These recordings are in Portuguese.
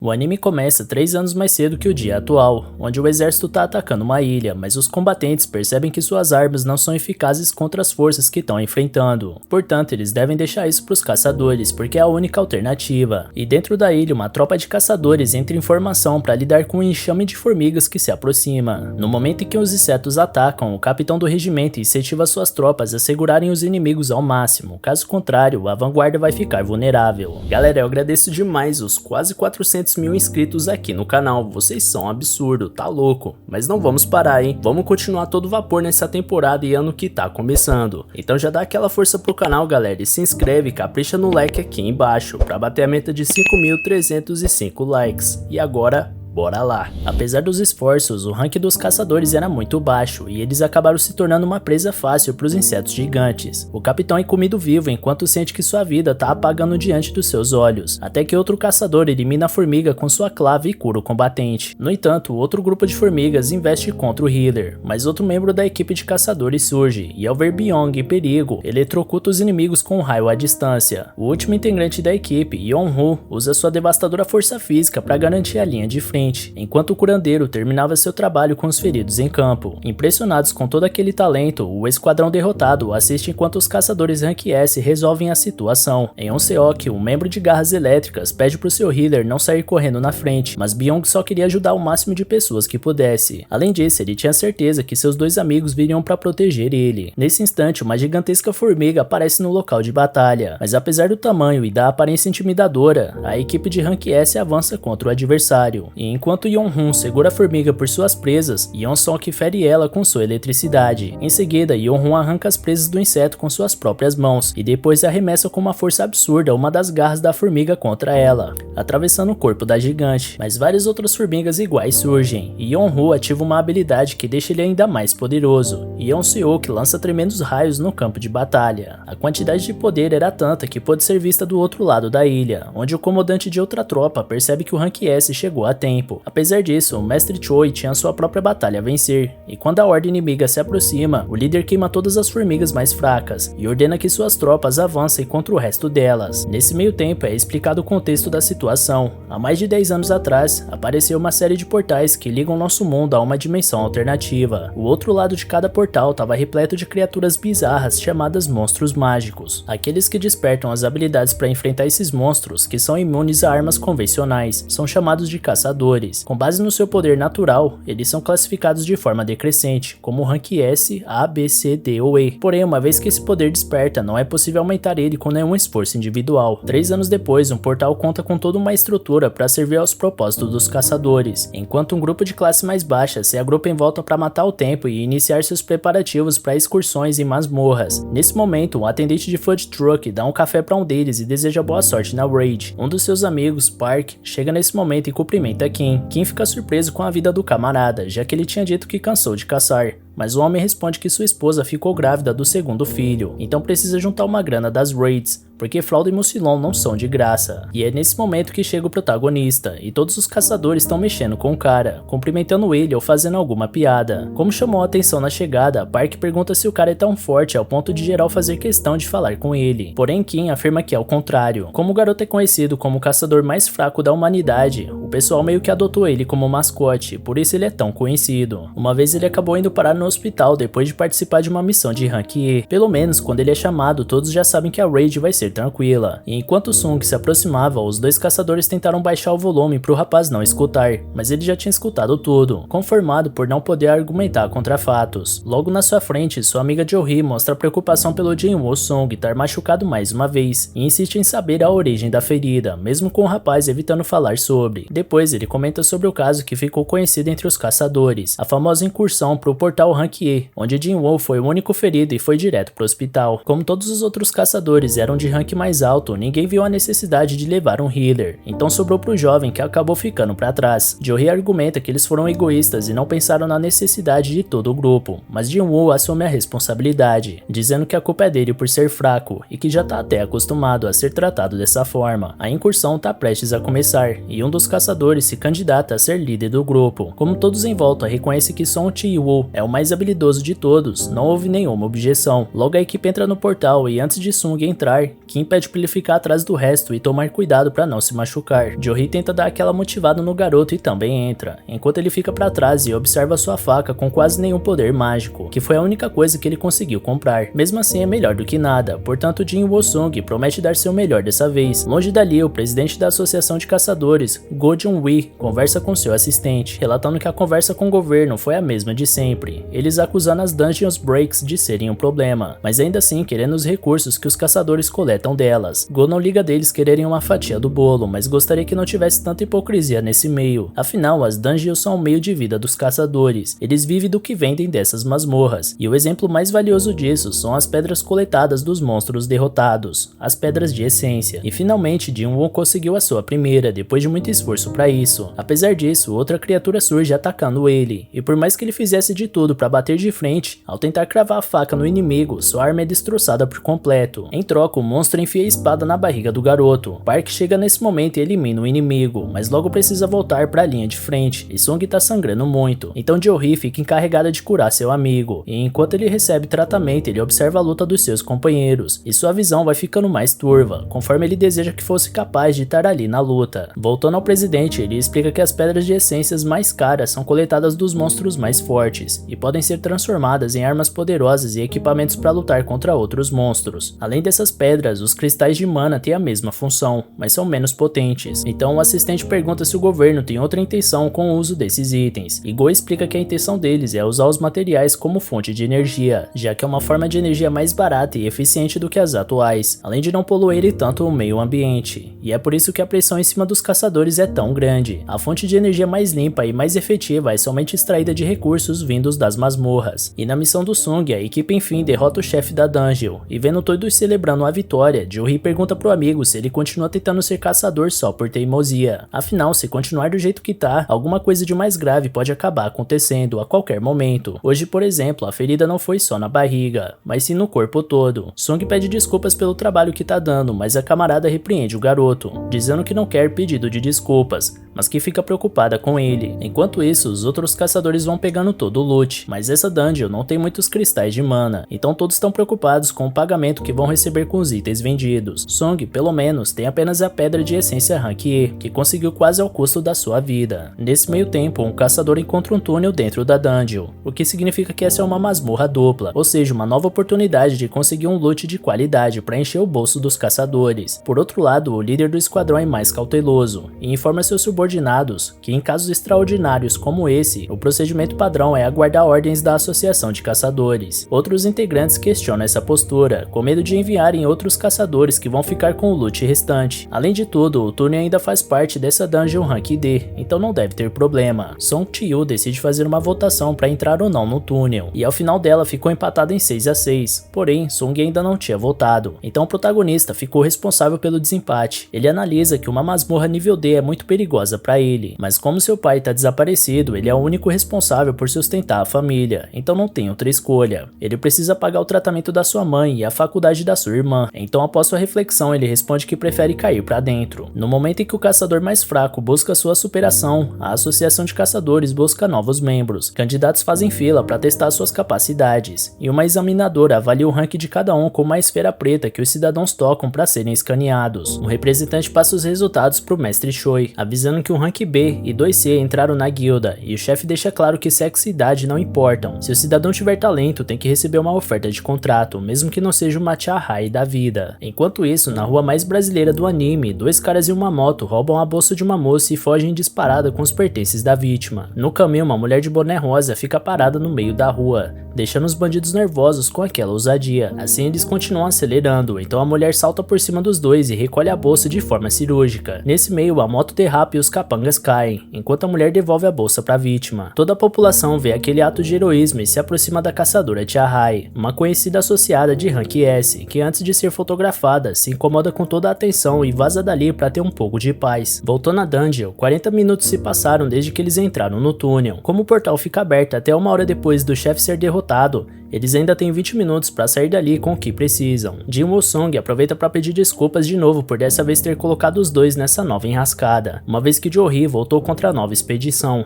O anime começa 3 anos mais cedo que o dia atual, onde o exército está atacando uma ilha, mas os combatentes percebem que suas armas não são eficazes contra as forças que estão enfrentando. Portanto, eles devem deixar isso para os caçadores, porque é a única alternativa. E dentro da ilha, uma tropa de caçadores entra em formação para lidar com um enxame de formigas que se aproxima. No momento em que os insetos atacam, o capitão do regimento incentiva suas tropas a segurarem os inimigos ao máximo, caso contrário, a vanguarda vai ficar vulnerável. Galera, eu agradeço demais os quase 400 mil inscritos aqui no canal, vocês são um absurdo, tá louco, mas não vamos parar, hein, vamos continuar todo vapor nessa temporada e ano que tá começando, então já dá aquela força pro canal, galera, e se inscreve, capricha no like aqui embaixo, pra bater a meta de 5.305 likes, e agora bora lá. Apesar dos esforços, o rank dos caçadores era muito baixo e eles acabaram se tornando uma presa fácil para os insetos gigantes. O capitão é comido vivo enquanto sente que sua vida tá apagando diante dos seus olhos, até que outro caçador elimina a formiga com sua clava e cura o combatente. No entanto, outro grupo de formigas investe contra o healer, mas outro membro da equipe de caçadores surge e ao ver Byung em perigo, eletrocuta os inimigos com um raio à distância. O último integrante da equipe, Yeon-Woo, usa sua devastadora força física para garantir a linha de frente, enquanto o curandeiro terminava seu trabalho com os feridos em campo. Impressionados com todo aquele talento, o esquadrão derrotado assiste enquanto os caçadores Rank S resolvem a situação. Em Onseok, um membro de garras elétricas pede pro seu healer não sair correndo na frente, mas Byung só queria ajudar o máximo de pessoas que pudesse. Além disso, ele tinha certeza que seus dois amigos viriam para proteger ele. Nesse instante, uma gigantesca formiga aparece no local de batalha, mas apesar do tamanho e da aparência intimidadora, a equipe de Rank S avança contra o adversário. Enquanto Yeon-Hun segura a formiga por suas presas, Yeon-Sok fere ela com sua eletricidade. Em seguida, Yeon-Hun arranca as presas do inseto com suas próprias mãos, e depois arremessa com uma força absurda uma das garras da formiga contra ela, atravessando o corpo da gigante. Mas várias outras formigas iguais surgem, e Yeon-Hun ativa uma habilidade que deixa ele ainda mais poderoso, e Yeon-Seok lança tremendos raios no campo de batalha. A quantidade de poder era tanta que pôde ser vista do outro lado da ilha, onde o comandante de outra tropa percebe que o Rank S chegou a tempo. Apesar disso, o mestre Choi tinha sua própria batalha a vencer, e quando a horda inimiga se aproxima, o líder queima todas as formigas mais fracas e ordena que suas tropas avancem contra o resto delas. Nesse meio tempo é explicado o contexto da situação. Há mais de 10 anos atrás, apareceu uma série de portais que ligam nosso mundo a uma dimensão alternativa. O outro lado de cada portal estava repleto de criaturas bizarras chamadas monstros mágicos. Aqueles que despertam as habilidades para enfrentar esses monstros, que são imunes a armas convencionais, são chamados de caçadores. Com base no seu poder natural, eles são classificados de forma decrescente, como Rank S, A, B, C, D ou E. Porém, uma vez que esse poder desperta, não é possível aumentar ele com nenhum esforço individual. 3 anos depois, um portal conta com toda uma estrutura para servir aos propósitos dos caçadores, enquanto um grupo de classe mais baixa se agrupa em volta para matar o tempo e iniciar seus preparativos para excursões em masmorras. Nesse momento, um atendente de food truck dá um café para um deles e deseja boa sorte na raid. Um dos seus amigos, Park, chega nesse momento e cumprimenta Kim fica surpreso com a vida do camarada, já que ele tinha dito que cansou de caçar. Mas o homem responde que sua esposa ficou grávida do segundo filho, então precisa juntar uma grana das raids, porque fralda e mucilon não são de graça. E é nesse momento que chega o protagonista, e todos os caçadores estão mexendo com o cara, cumprimentando ele ou fazendo alguma piada. Como chamou a atenção na chegada, Park pergunta se o cara é tão forte ao ponto de geral fazer questão de falar com ele. Porém, Kim afirma que é o contrário. Como o garoto é conhecido como o caçador mais fraco da humanidade, o pessoal meio que adotou ele como mascote, por isso ele é tão conhecido. Uma vez ele acabou indo parar no hospital depois de participar de uma missão de Rank E. Pelo menos, quando ele é chamado, todos já sabem que a raid vai ser tranquila. E enquanto Sung se aproximava, os dois caçadores tentaram baixar o volume pro rapaz não escutar, mas ele já tinha escutado tudo, conformado por não poder argumentar contra fatos. Logo na sua frente, sua amiga Jo-hee mostra preocupação pelo Jin-woo Sung estar machucado mais uma vez, e insiste em saber a origem da ferida, mesmo com o rapaz evitando falar sobre. Depois ele comenta sobre o caso que ficou conhecido entre os caçadores, a famosa incursão pro portal Rank E, onde Jin-woo foi o único ferido e foi direto pro hospital. Como todos os outros caçadores eram de rank mais alto, ninguém viu a necessidade de levar um healer, então sobrou pro jovem que acabou ficando pra trás. Jo-hee argumenta que eles foram egoístas e não pensaram na necessidade de todo o grupo, mas Jin-woo assume a responsabilidade, dizendo que a culpa é dele por ser fraco e que já tá até acostumado a ser tratado dessa forma. A incursão tá prestes a começar, e um dos caçadores se candidata a ser líder do grupo. Como todos em volta reconhecem que Song Ji-woo é o mais habilidoso de todos, não houve nenhuma objeção. Logo a equipe entra no portal e antes de Sung entrar, que impede pra ele ficar atrás do resto e tomar cuidado pra não se machucar. Johri tenta dar aquela motivada no garoto e também entra, enquanto ele fica pra trás e observa sua faca com quase nenhum poder mágico, que foi a única coisa que ele conseguiu comprar. Mesmo assim é melhor do que nada, portanto Jin Woo-sung promete dar seu melhor dessa vez. Longe dali, o presidente da Associação de Caçadores, Go Jun-wi, conversa com seu assistente, relatando que a conversa com o governo foi a mesma de sempre, eles acusando as Dungeons Breaks de serem um problema, mas ainda assim querendo os recursos que os caçadores coletam delas. Go não liga deles quererem uma fatia do bolo, mas gostaria que não tivesse tanta hipocrisia nesse meio, afinal as Dungeons são o meio de vida dos caçadores, eles vivem do que vendem dessas masmorras, e o exemplo mais valioso disso são as pedras coletadas dos monstros derrotados, as pedras de essência, e finalmente Jin-woo conseguiu a sua primeira, depois de muito esforço para isso. Apesar disso, outra criatura surge atacando ele, e por mais que ele fizesse de tudo para bater de frente, ao tentar cravar a faca no inimigo, sua arma é destroçada por completo. Em troca, o monstro enfia a espada na barriga do garoto. Park chega nesse momento e elimina o inimigo, mas logo precisa voltar para a linha de frente, e Sung tá sangrando muito, então Jo-hee fica encarregada de curar seu amigo, e enquanto ele recebe tratamento, ele observa a luta dos seus companheiros, e sua visão vai ficando mais turva, conforme ele deseja que fosse capaz de estar ali na luta. Voltando ao presidente, ele explica que as pedras de essências mais caras são coletadas dos monstros mais fortes, e podem ser transformadas em armas poderosas e equipamentos para lutar contra outros monstros. Além dessas pedras, os cristais de mana têm a mesma função, mas são menos potentes, então o assistente pergunta se o governo tem outra intenção com o uso desses itens, e Go explica que a intenção deles é usar os materiais como fonte de energia, já que é uma forma de energia mais barata e eficiente do que as atuais, além de não poluir tanto o meio ambiente, e é por isso que a pressão em cima dos caçadores é tão grande. A fonte de energia mais limpa e mais efetiva é somente extraída de recursos vindos das masmorras, e na missão do Sung, a equipe enfim derrota o chefe da dungeon, e vendo todos celebrando a vitória, Jo-hee pergunta pro amigo se ele continua tentando ser caçador só por teimosia. Afinal, se continuar do jeito que tá, alguma coisa de mais grave pode acabar acontecendo a qualquer momento. Hoje, por exemplo, a ferida não foi só na barriga, mas sim no corpo todo. Sung pede desculpas pelo trabalho que tá dando, mas a camarada repreende o garoto, dizendo que não quer pedido de desculpas, mas que fica preocupada com ele. Enquanto isso, os outros caçadores vão pegando todo o loot, mas essa dungeon não tem muitos cristais de mana, então todos estão preocupados com o pagamento que vão receber com os itens vendidos. Sung, pelo menos, tem apenas a pedra de essência Rank E, que conseguiu quase ao custo da sua vida. Nesse meio tempo, um caçador encontra um túnel dentro da dungeon, o que significa que essa é uma masmorra dupla, ou seja, uma nova oportunidade de conseguir um loot de qualidade para encher o bolso dos caçadores. Por outro lado, o líder do esquadrão é mais cauteloso e informa seus subordinados que em casos extraordinários como esse, o procedimento padrão é aguardar ordens da Associação de Caçadores. Outros integrantes questionam essa postura, com medo de enviarem outros caçadores que vão ficar com o loot restante. Além de tudo, o túnel ainda faz parte dessa dungeon Rank D, então não deve ter problema. Song Chi-yu decide fazer uma votação para entrar ou não no túnel, e ao final dela ficou empatada em 6-6, porém Sung ainda não tinha votado, então o protagonista ficou responsável pelo desempate. Ele analisa que uma masmorra nível D é muito perigosa para ele, mas como seu pai está desaparecido, ele é o único responsável por sustentar a família, então não tem outra escolha. Ele precisa pagar o tratamento da sua mãe e a faculdade da sua irmã, então após sua reflexão ele responde que prefere cair para dentro. No momento em que o caçador mais fraco busca sua superação, a Associação de Caçadores busca novos membros. Candidatos fazem fila para testar suas capacidades, e uma examinadora avalia o rank de cada um com uma esfera preta que os cidadãos tocam para serem escaneados. Um representante passa os resultados para o mestre Choi, avisando que o rank B e 2C entraram na guilda, e o chefe deixa claro que sexo e idade não importam. Se o cidadão tiver talento, tem que receber uma oferta de contrato, mesmo que não seja uma Chahai da vida. Enquanto isso, na rua mais brasileira do anime, dois caras e uma moto roubam a bolsa de uma moça e fogem disparada com os pertences da vítima. No caminho, uma mulher de boné rosa fica parada no meio da rua, deixando os bandidos nervosos com aquela ousadia. Assim eles continuam acelerando, então a mulher salta por cima dos dois e recolhe a bolsa de forma cirúrgica. Nesse meio, a moto derrapa e os capangas caem, enquanto a mulher devolve a bolsa para a vítima. Toda a população vê aquele ato de heroísmo e se aproxima da caçadora Chahai, uma conhecida associada de Rank S, que antes de ser fotografada, se incomoda com toda a atenção e vaza dali para ter um pouco de paz. Voltando à dungeon, 40 minutos se passaram desde que eles entraram no túnel. Como o portal fica aberto até uma hora depois do chefe ser derrotado, Eles ainda têm 20 minutos para sair dali com o que precisam. Jin Woo-sung aproveita para pedir desculpas de novo por dessa vez ter colocado os dois nessa nova enrascada, uma vez que Jo-hee voltou contra a nova expedição,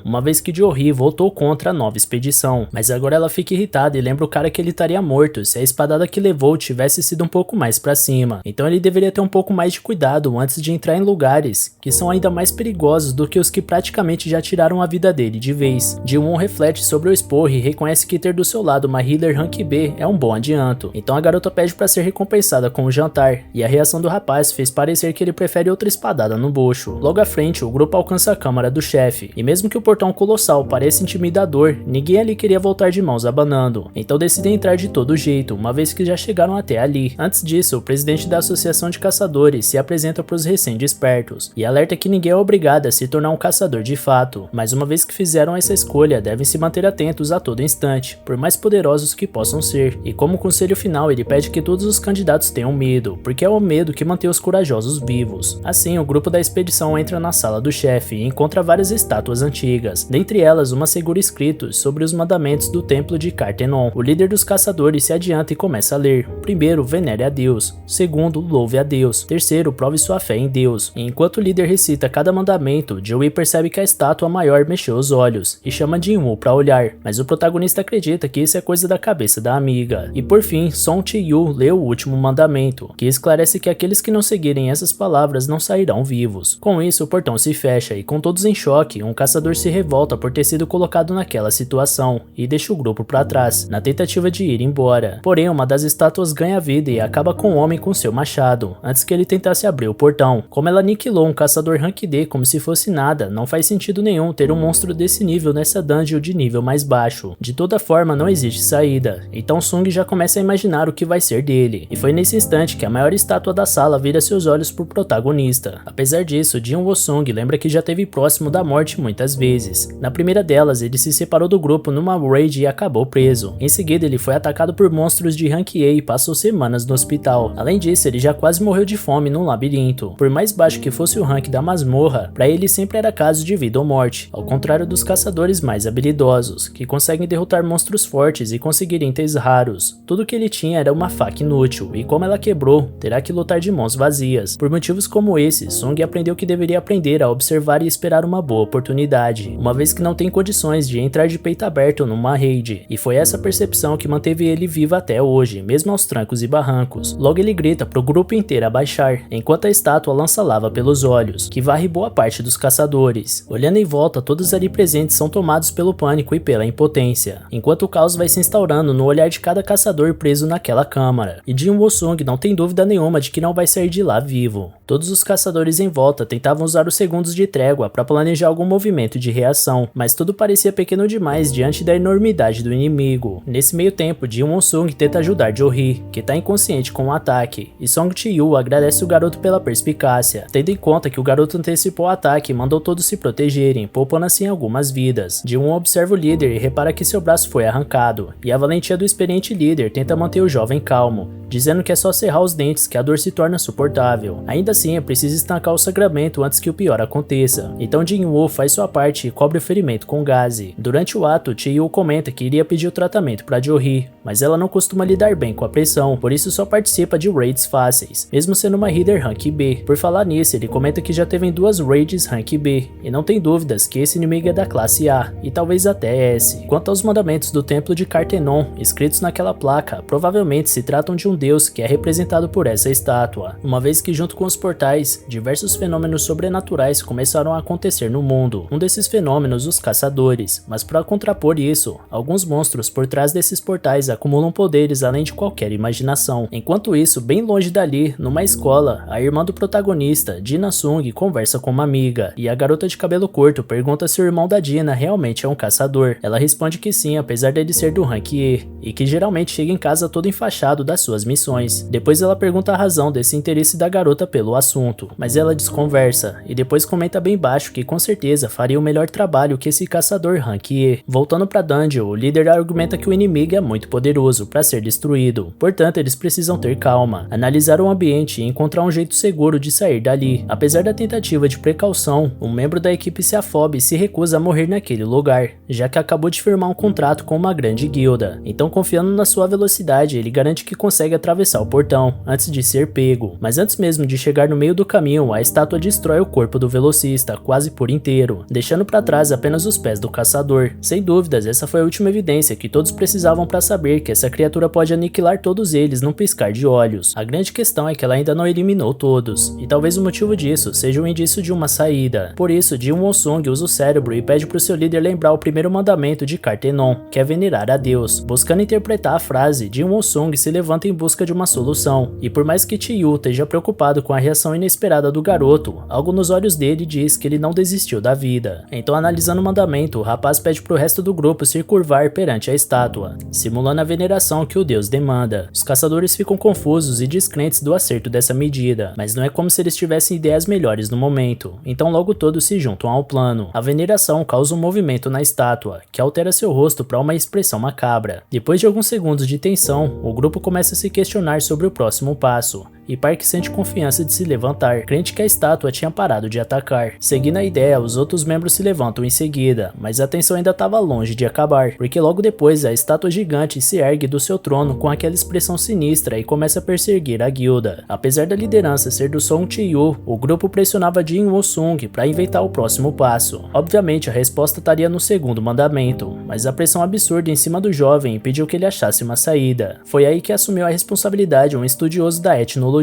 mas agora ela fica irritada e lembra o cara que ele estaria morto se a espadada que levou tivesse sido um pouco mais para cima, então ele deveria ter um pouco mais de cuidado antes de entrar em lugares que são ainda mais perigosos do que os que praticamente já tiraram a vida dele de vez. Ji-won reflete sobre o esporro e reconhece que ter do seu lado uma healer rank B é um bom adianto, então a garota pede para ser recompensada com o jantar, e a reação do rapaz fez parecer que ele prefere outra espadada no bucho. Logo à frente, o grupo alcança a câmara do chefe, e mesmo que o portão colossal pareça intimidador, ninguém ali queria voltar de mãos abanando, então decidem entrar de todo jeito, uma vez que já chegaram até ali. Antes disso, o presidente da Associação de Caçadores se apresenta para os recém-despertos, e alerta que ninguém é obrigado a se tornar um caçador de fato, mas uma vez que fizeram essa escolha, devem se manter atentos a todo instante, por mais poderosos que possam ser, e como conselho final ele pede que todos os candidatos tenham medo, porque é o medo que mantém os corajosos vivos. Assim, o grupo da expedição entra na sala do chefe e encontra várias estátuas antigas, dentre elas uma segura escritos sobre os mandamentos do templo de Cartenon. O líder dos caçadores se adianta e começa a ler. Primeiro, venere a Deus. Segundo, louve a Deus. Terceiro, prove sua fé em Deus. E enquanto o líder recita cada mandamento, Joey percebe que a estátua maior mexeu os olhos e chama Jin-woo para olhar, mas o protagonista acredita que isso é coisa da cabeça da amiga. E por fim, Song Chi-yu lê o último mandamento, que esclarece que aqueles que não seguirem essas palavras não sairão vivos. Com isso, o portão se fecha e, com todos em choque, um caçador se revolta por ter sido colocado naquela situação e deixa o grupo para trás, na tentativa de ir embora. Porém, uma das estátuas ganha vida e acaba com o homem com seu machado, antes que ele tentasse abrir o portão. Como ela aniquilou um caçador rank D como se fosse nada, não faz sentido nenhum ter um monstro desse nível nessa dungeon de nível mais baixo. De toda forma, não existe saída, então Sung já começa a imaginar o que vai ser dele, e foi nesse instante que a maior estátua da sala vira seus olhos pro protagonista. Apesar disso, Jin Woo-sung lembra que já esteve próximo da morte muitas vezes. Na primeira delas, ele se separou do grupo numa raid e acabou preso. Em seguida, ele foi atacado por monstros de rank A e passou semanas no hospital. Além disso, ele já quase morreu de fome num labirinto. Por mais baixo que fosse o rank da masmorra, para ele sempre era caso de vida ou morte, ao contrário dos caçadores mais habilidosos, que conseguem derrotar monstros fortes e conseguir itens raros. Tudo que ele tinha era uma faca inútil, e como ela quebrou, terá que lutar de mãos vazias. Por motivos como esse, Sung aprendeu que deveria aprender a observar e esperar uma boa oportunidade, uma vez que não tem condições de entrar de peito aberto numa raid, e foi essa percepção que manteve ele vivo até hoje, mesmo aos trancos e barrancos. Logo ele grita pro grupo inteiro abaixar, enquanto a estátua lança lava pelos olhos, que varre boa parte dos caçadores. Olhando em volta, todos ali presentes são tomados pelo pânico e pela impotência, enquanto o caos vai se instaurando no olhar de cada caçador preso naquela câmara, e Jin Woo-sung não tem dúvida nenhuma de que não vai sair de lá vivo. Todos os caçadores em volta tentavam usar os segundos de trégua para planejar algum movimento de reação, mas tudo parecia pequeno demais diante da enormidade do inimigo. Nesse meio tempo, Jin Woo-sung tenta ajudar Jo-hee, que está inconsciente com o ataque, e Song Chi-yu agradece o garoto pela perspicácia, tendo em conta que o garoto antecipou o ataque e mandou todos se protegerem, poupando assim algumas vidas. Jin-woo observa o líder e repara que seu braço foi arrancado, e a valentia do experiente líder tenta manter o jovem calmo, dizendo que é só cerrar os dentes que a dor se torna suportável. Ainda assim, é preciso estancar o sangramento antes que o pior aconteça. Então Jin-woo faz sua parte e cobre o ferimento com gaze. Durante o ato, Chi-yu comenta que iria pedir o tratamento para Jo-hee, mas ela não costuma lidar bem com a pressão, por isso só participa de raids fáceis, mesmo sendo uma healer rank B. Por falar nisso, ele comenta que já teve em 2 raids rank B, e não tem dúvidas que esse inimigo é da classe A, e talvez até S. Quanto aos mandamentos do templo de Cartenon, escritos naquela placa, provavelmente se tratam de um deus que é representado por essa estátua, uma vez que junto com os portais, diversos fenômenos sobrenaturais começaram a acontecer no mundo. Um desses fenômenos, os caçadores, mas para contrapor isso, alguns monstros por trás desses portais acumulam poderes além de qualquer imaginação. Enquanto isso, bem longe dali, numa escola, a irmã do protagonista, Dina Sung, conversa com uma amiga, e a garota de cabelo curto pergunta se o irmão da Dina realmente é um caçador. Ela responde que sim, apesar dele ser do rank E, e que geralmente chega em casa todo enfaixado das suas missões. Depois ela pergunta a razão desse interesse da garota pelo assunto, mas ela desconversa, e depois comenta bem baixo que com certeza faria o melhor trabalho que esse caçador rank E. Voltando pra dungeon, o líder argumenta que o inimigo é muito poderoso para ser destruído, portanto eles precisam ter calma, analisar o ambiente e encontrar um jeito seguro de sair dali. Apesar da tentativa de precaução, um membro da equipe se afoba e se recusa a morrer naquele lugar, já que acabou de firmar um contrato com uma grande guilda, alta. Então, confiando na sua velocidade, ele garante que consegue atravessar o portão antes de ser pego. Mas antes mesmo de chegar no meio do caminho, a estátua destrói o corpo do velocista quase por inteiro, deixando para trás apenas os pés do caçador. Sem dúvidas, essa foi a última evidência que todos precisavam para saber que essa criatura pode aniquilar todos eles num piscar de olhos. A grande questão é que ela ainda não eliminou todos, e talvez o motivo disso seja um indício de uma saída. Por isso, Jin Wonsung usa o cérebro e pede para o seu líder lembrar o primeiro mandamento de Cartenon, que é venerar a Deus. Buscando interpretar a frase, Jin Wonsung se levanta em busca de uma solução, e por mais que Chiyu esteja preocupado com a reação inesperada do garoto, algo nos olhos dele diz que ele não desistiu da vida. Então, analisando o mandamento, o rapaz pede pro resto do grupo se curvar perante a estátua, simulando a veneração que o deus demanda. Os caçadores ficam confusos e descrentes do acerto dessa medida, mas não é como se eles tivessem ideias melhores no momento, então logo todos se juntam ao plano. A veneração causa um movimento na estátua, que altera seu rosto para uma expressão macabra. Depois de alguns segundos de tensão, o grupo começa a se questionar sobre o próximo passo, e Park sente confiança de se levantar, crente que a estátua tinha parado de atacar. Seguindo a ideia, os outros membros se levantam em seguida, mas a tensão ainda estava longe de acabar, porque logo depois a estátua gigante se ergue do seu trono com aquela expressão sinistra e começa a perseguir a guilda. Apesar da liderança ser do Song Chiyu, o grupo pressionava Jin Wonsung para inventar o próximo passo. Obviamente a resposta estaria no segundo mandamento, mas a pressão absurda em cima do jovem impediu que ele achasse uma saída. Foi aí que assumiu a responsabilidade um estudioso da etnologia,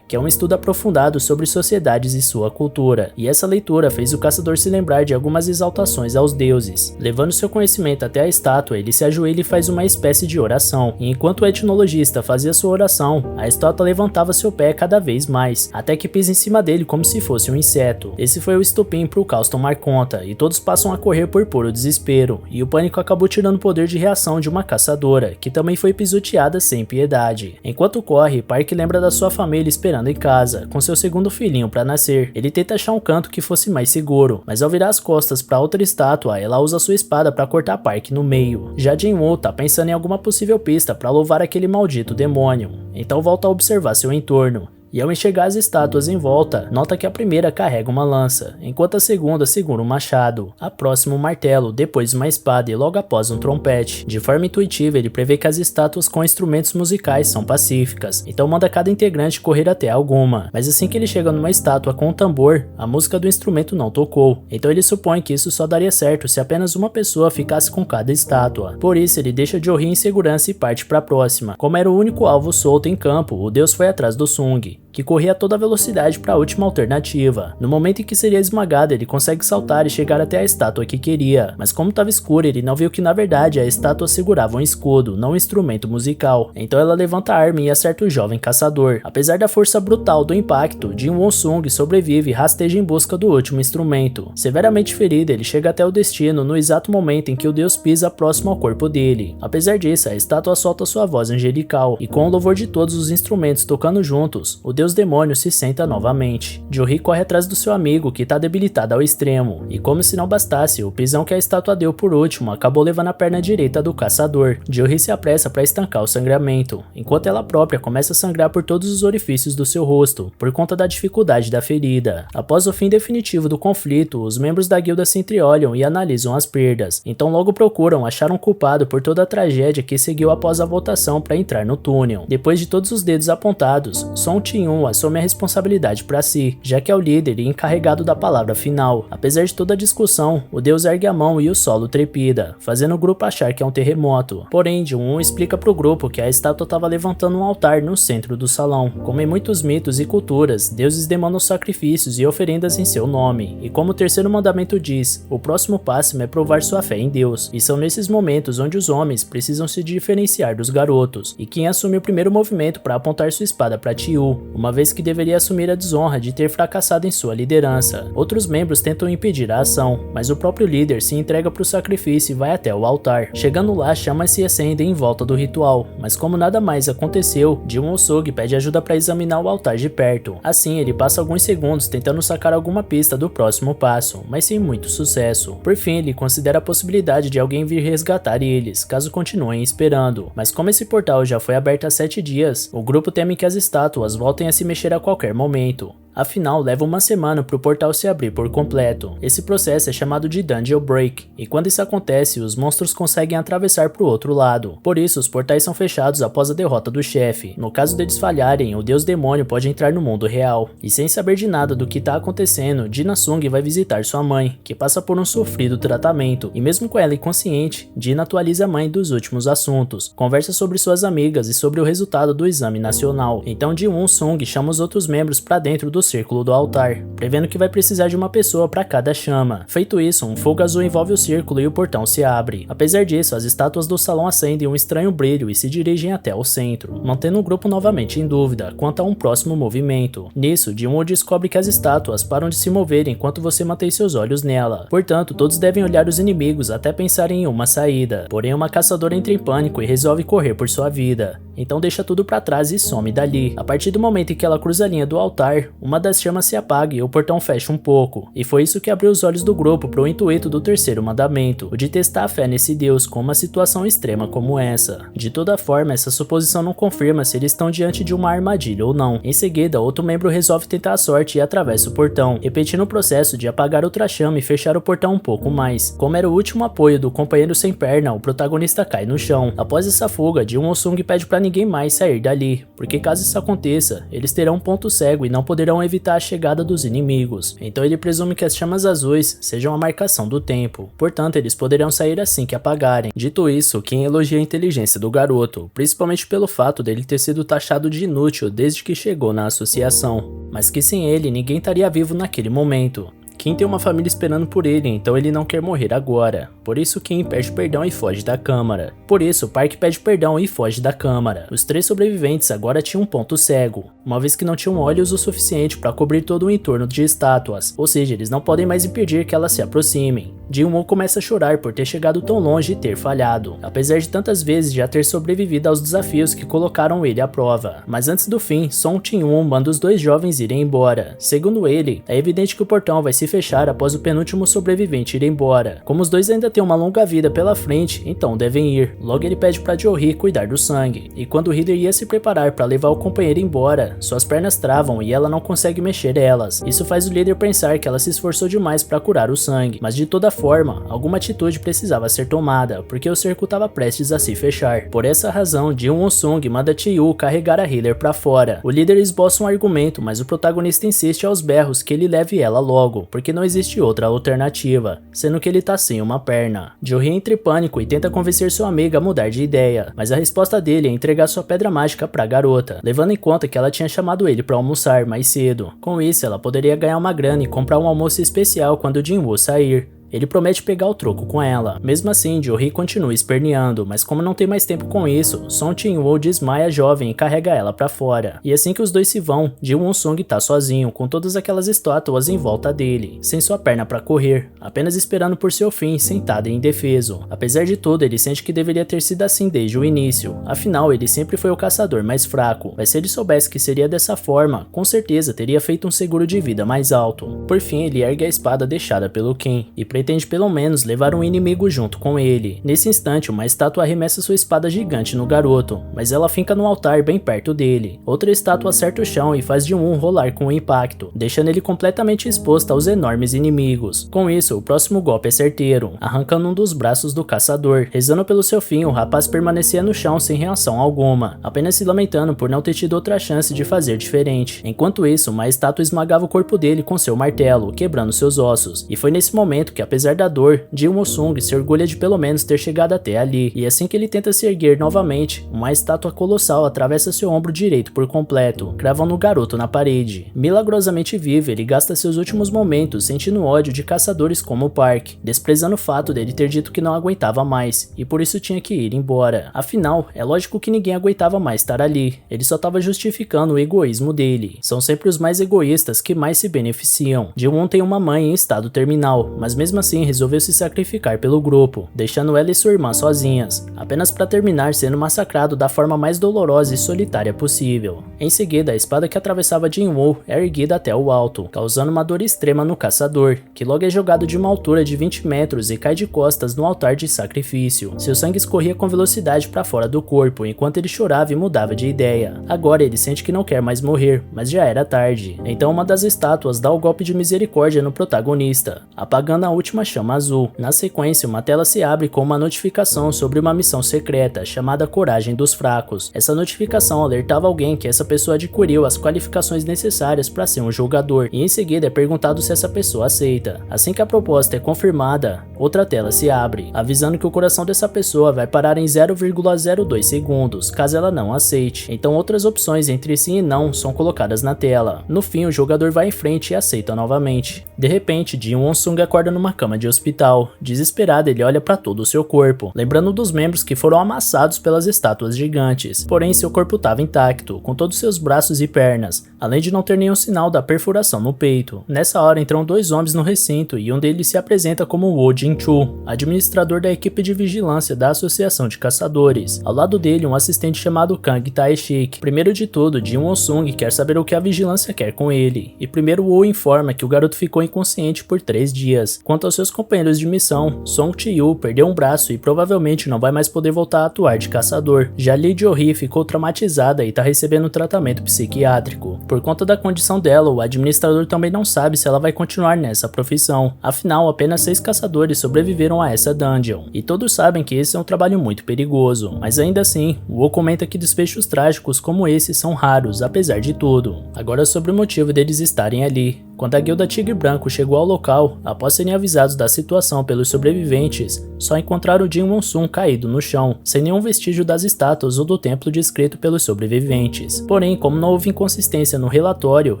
que é um estudo aprofundado sobre sociedades e sua cultura, e essa leitura fez o caçador se lembrar de algumas exaltações aos deuses. Levando seu conhecimento até a estátua, ele se ajoelha e faz uma espécie de oração, e enquanto o etnologista fazia sua oração, a estátua levantava seu pé cada vez mais, até que pisa em cima dele como se fosse um inseto. Esse foi o estopim para o caos tomar conta, e todos passam a correr por puro desespero, e o pânico acabou tirando o poder de reação de uma caçadora, que também foi pisoteada sem piedade. Enquanto corre, Park lembra da sua família esperando em casa, com seu segundo filhinho para nascer. Ele tenta achar um canto que fosse mais seguro, mas ao virar as costas para outra estátua, ela usa sua espada para cortar Park no meio. Já Jin-woo tá pensando em alguma possível pista para louvar aquele maldito demônio, então volta a observar seu entorno. E ao enxergar as estátuas em volta, nota que a primeira carrega uma lança, enquanto a segunda segura um machado, a próxima um martelo, depois uma espada e logo após um trompete. De forma intuitiva, ele prevê que as estátuas com instrumentos musicais são pacíficas, então manda cada integrante correr até alguma. Mas assim que ele chega numa estátua com um tambor, a música do instrumento não tocou, então ele supõe que isso só daria certo se apenas uma pessoa ficasse com cada estátua. Por isso, ele deixa Jory em segurança e parte para a próxima. Como era o único alvo solto em campo, o deus foi atrás do Sung, que corria a toda velocidade para a última alternativa. No momento em que seria esmagado, ele consegue saltar e chegar até a estátua que queria, mas como estava escuro, ele não viu que na verdade a estátua segurava um escudo, não um instrumento musical. Então ela levanta a arma e acerta o jovem caçador. Apesar da força brutal do impacto, Jin Wonsung sobrevive e rasteja em busca do último instrumento. Severamente ferido, ele chega até o destino no exato momento em que o deus pisa próximo ao corpo dele. Apesar disso, a estátua solta sua voz angelical, e com o louvor de todos os instrumentos tocando juntos, o deus demônio se senta novamente. Jory corre atrás do seu amigo, que está debilitado ao extremo, e como se não bastasse, o pisão que a estátua deu por último acabou levando a perna direita do caçador. Jory se apressa para estancar o sangramento, enquanto ela própria começa a sangrar por todos os orifícios do seu rosto, por conta da dificuldade da ferida. Após o fim definitivo do conflito, os membros da guilda se entreolham e analisam as perdas, então logo procuram achar um culpado por toda a tragédia que seguiu após a votação para entrar no túnel. Depois de todos os dedos apontados, Song Chiyu assume a responsabilidade para si, já que é o líder e encarregado da palavra final. Apesar de toda a discussão, o deus ergue a mão e o solo trepida, fazendo o grupo achar que é um terremoto. Porém, Jin-woo explica para o grupo que a estátua estava levantando um altar no centro do salão. Como em muitos mitos e culturas, deuses demandam sacrifícios e oferendas em seu nome, e como o terceiro mandamento diz, o próximo passo é provar sua fé em Deus, e são nesses momentos onde os homens precisam se diferenciar dos garotos, e quem assume o primeiro movimento para apontar sua espada para Chiyu, uma vez que deveria assumir a desonra de ter fracassado em sua liderança. Outros membros tentam impedir a ação, mas o próprio líder se entrega para o sacrifício e vai até o altar. Chegando lá, chamas se acendem em volta do ritual, mas como nada mais aconteceu, Jin Wonsung pede ajuda para examinar o altar de perto. Assim, ele passa alguns segundos tentando sacar alguma pista do próximo passo, mas sem muito sucesso. Por fim, ele considera a possibilidade de alguém vir resgatar eles, caso continuem esperando. Mas como esse portal já foi aberto há 7 dias, o grupo teme que as estátuas voltem a se mexer a qualquer momento. Afinal, leva uma semana para o portal se abrir por completo. Esse processo é chamado de Dungeon Break, e quando isso acontece, os monstros conseguem atravessar para o outro lado. Por isso, os portais são fechados após a derrota do chefe. No caso deles falharem, o deus demônio pode entrar no mundo real. E sem saber de nada do que está acontecendo, Jin Sung vai visitar sua mãe, que passa por um sofrido tratamento, e mesmo com ela inconsciente, Jin atualiza a mãe dos últimos assuntos, conversa sobre suas amigas e sobre o resultado do exame nacional. Então Jin Sung chama os outros membros para dentro do círculo do altar, prevendo que vai precisar de uma pessoa para cada chama. Feito isso, um fogo azul envolve o círculo e o portão se abre. Apesar disso, as estátuas do salão acendem um estranho brilho e se dirigem até o centro, mantendo o grupo novamente em dúvida quanto a um próximo movimento. Nisso, Jin-Woo descobre que as estátuas param de se mover enquanto você mantém seus olhos nela. Portanto, todos devem olhar os inimigos até pensarem em uma saída. Porém, uma caçadora entra em pânico e resolve correr por sua vida. Então deixa tudo pra trás e some dali. A partir do momento em que ela cruza a linha do altar, uma das chamas se apaga e o portão fecha um pouco. E foi isso que abriu os olhos do grupo pro intuito do terceiro mandamento, o de testar a fé nesse deus com uma situação extrema como essa. De toda forma, essa suposição não confirma se eles estão diante de uma armadilha ou não. Em seguida, outro membro resolve tentar a sorte e atravessa o portão, repetindo o processo de apagar outra chama e fechar o portão um pouco mais. Como era o último apoio do companheiro sem perna, o protagonista cai no chão. Após essa fuga, Jin Sung pede pra ninguém mais sair dali, porque caso isso aconteça, eles terão um ponto cego e não poderão evitar a chegada dos inimigos. Então ele presume que as chamas azuis sejam a marcação do tempo, portanto eles poderão sair assim que apagarem. Dito isso, Kim elogia a inteligência do garoto, principalmente pelo fato dele ter sido taxado de inútil desde que chegou na associação, mas que sem ele ninguém estaria vivo naquele momento. Kim tem uma família esperando por ele, então ele não quer morrer agora. Por isso Kim pede perdão e foge da câmara. Por isso Park pede perdão e foge da câmara. Os 3 sobreviventes agora tinham um ponto cego, uma vez que não tinham olhos o suficiente para cobrir todo o entorno de estátuas, ou seja, eles não podem mais impedir que elas se aproximem. Jin-Woo começa a chorar por ter chegado tão longe e ter falhado, apesar de tantas vezes já ter sobrevivido aos desafios que colocaram ele à prova. Mas antes do fim, Song Jin-Woo manda os 2 jovens irem embora. Segundo ele, é evidente que o portão vai se fechar após o penúltimo sobrevivente ir embora. Como os 2 ainda têm uma longa vida pela frente, então devem ir. Logo ele pede para Jo-hee cuidar do sangue, e quando o Healer ia se preparar para levar o companheiro embora, suas pernas travam e ela não consegue mexer elas. Isso faz o líder pensar que ela se esforçou demais para curar o sangue, mas de toda forma, alguma atitude precisava ser tomada, porque o cerco estava prestes a se fechar. Por essa razão, Jin Sung manda Chi-Yu carregar a Healer para fora. O líder esboça um argumento, mas o protagonista insiste aos berros que ele leve ela logo, porque não existe outra alternativa, sendo que ele tá sem uma perna. Jo-hee entra em pânico e tenta convencer sua amiga a mudar de ideia, mas a resposta dele é entregar sua pedra mágica pra garota, levando em conta que ela tinha chamado ele para almoçar mais cedo. Com isso, ela poderia ganhar uma grana e comprar um almoço especial quando Jin-Woo sair. Ele promete pegar o troco com ela. Mesmo assim, Jo-hee continua esperneando, mas como não tem mais tempo com isso, Song Jin-Woo desmaia a jovem e carrega ela pra fora. E assim que os 2 se vão, Jin Sung tá sozinho, com todas aquelas estátuas em volta dele, sem sua perna pra correr, apenas esperando por seu fim, sentado e indefeso. Apesar de tudo, ele sente que deveria ter sido assim desde o início, afinal ele sempre foi o caçador mais fraco, mas se ele soubesse que seria dessa forma, com certeza teria feito um seguro de vida mais alto. Por fim, ele ergue a espada deixada pelo Kim, e pretende pelo menos levar um inimigo junto com ele. Nesse instante, uma estátua arremessa sua espada gigante no garoto, mas ela finca no altar bem perto dele. Outra estátua acerta o chão e faz Jin-Woo rolar com o impacto, deixando ele completamente exposto aos enormes inimigos. Com isso, o próximo golpe é certeiro, arrancando um dos braços do caçador. Rezando pelo seu fim, o rapaz permanecia no chão sem reação alguma, apenas se lamentando por não ter tido outra chance de fazer diferente. Enquanto isso, uma estátua esmagava o corpo dele com seu martelo, quebrando seus ossos. E foi nesse momento que, apesar da dor, Jin Sung se orgulha de pelo menos ter chegado até ali, e assim que ele tenta se erguer novamente, uma estátua colossal atravessa seu ombro direito por completo, cravando o garoto na parede. Milagrosamente vivo, ele gasta seus últimos momentos sentindo ódio de caçadores como o Park, desprezando o fato dele ter dito que não aguentava mais, e por isso tinha que ir embora. Afinal, é lógico que ninguém aguentava mais estar ali, ele só estava justificando o egoísmo dele. São sempre os mais egoístas que mais se beneficiam. Jin tem uma mãe em estado terminal, mas mesmo mesmo assim resolveu se sacrificar pelo grupo, deixando ela e sua irmã sozinhas, apenas para terminar sendo massacrado da forma mais dolorosa e solitária possível. Em seguida, a espada que atravessava Jin-Woo é erguida até o alto, causando uma dor extrema no caçador, que logo é jogado de uma altura de 20 metros e cai de costas no altar de sacrifício. Seu sangue escorria com velocidade para fora do corpo, enquanto ele chorava e mudava de ideia. Agora ele sente que não quer mais morrer, mas já era tarde. Então uma das estátuas dá o golpe de misericórdia no protagonista, apagando a última chama azul. Na sequência, uma tela se abre com uma notificação sobre uma missão secreta, chamada Coragem dos Fracos. Essa notificação alertava alguém que essa pessoa adquiriu as qualificações necessárias para ser um jogador, e em seguida é perguntado se essa pessoa aceita. Assim que a proposta é confirmada, outra tela se abre, avisando que o coração dessa pessoa vai parar em 0,02 segundos, caso ela não aceite. Então outras opções entre sim e não são colocadas na tela. No fim, o jogador vai em frente e aceita novamente. De repente, Jin Won-sung acorda numa cama de hospital. Desesperado, ele olha para todo o seu corpo, lembrando dos membros que foram amassados pelas estátuas gigantes. Porém, seu corpo estava intacto, com todos seus braços e pernas, além de não ter nenhum sinal da perfuração no peito. Nessa hora, entram dois homens no recinto e um deles se apresenta como Woo Jin-Choo, administrador da equipe de vigilância da Associação de Caçadores. Ao lado dele, um assistente chamado Kang Tae-shik. Primeiro de tudo, Jin Won-sung quer saber o que a vigilância quer com ele, e primeiro Woo informa que o garoto ficou inconsciente por 3 dias. Quanto aos seus companheiros de missão, Song Chi-yu perdeu um braço e provavelmente não vai mais poder voltar a atuar de caçador. Já Lee Jo-hee ficou traumatizada e está recebendo tratamento psiquiátrico. Por conta da condição dela, o administrador também não sabe se ela vai continuar nessa profissão. Afinal, apenas 6 caçadores sobreviveram a essa dungeon, e todos sabem que esse é um trabalho muito perigoso. Mas ainda assim, Woo comenta que desfechos trágicos como esse são raros, apesar de tudo. Agora sobre o motivo deles estarem ali. Quando a guilda Tigre Branco chegou ao local, após serem avisados da situação pelos sobreviventes, só encontraram Jin Won-sung caído no chão, sem nenhum vestígio das estátuas ou do templo descrito pelos sobreviventes. Porém, como não houve inconsistência no relatório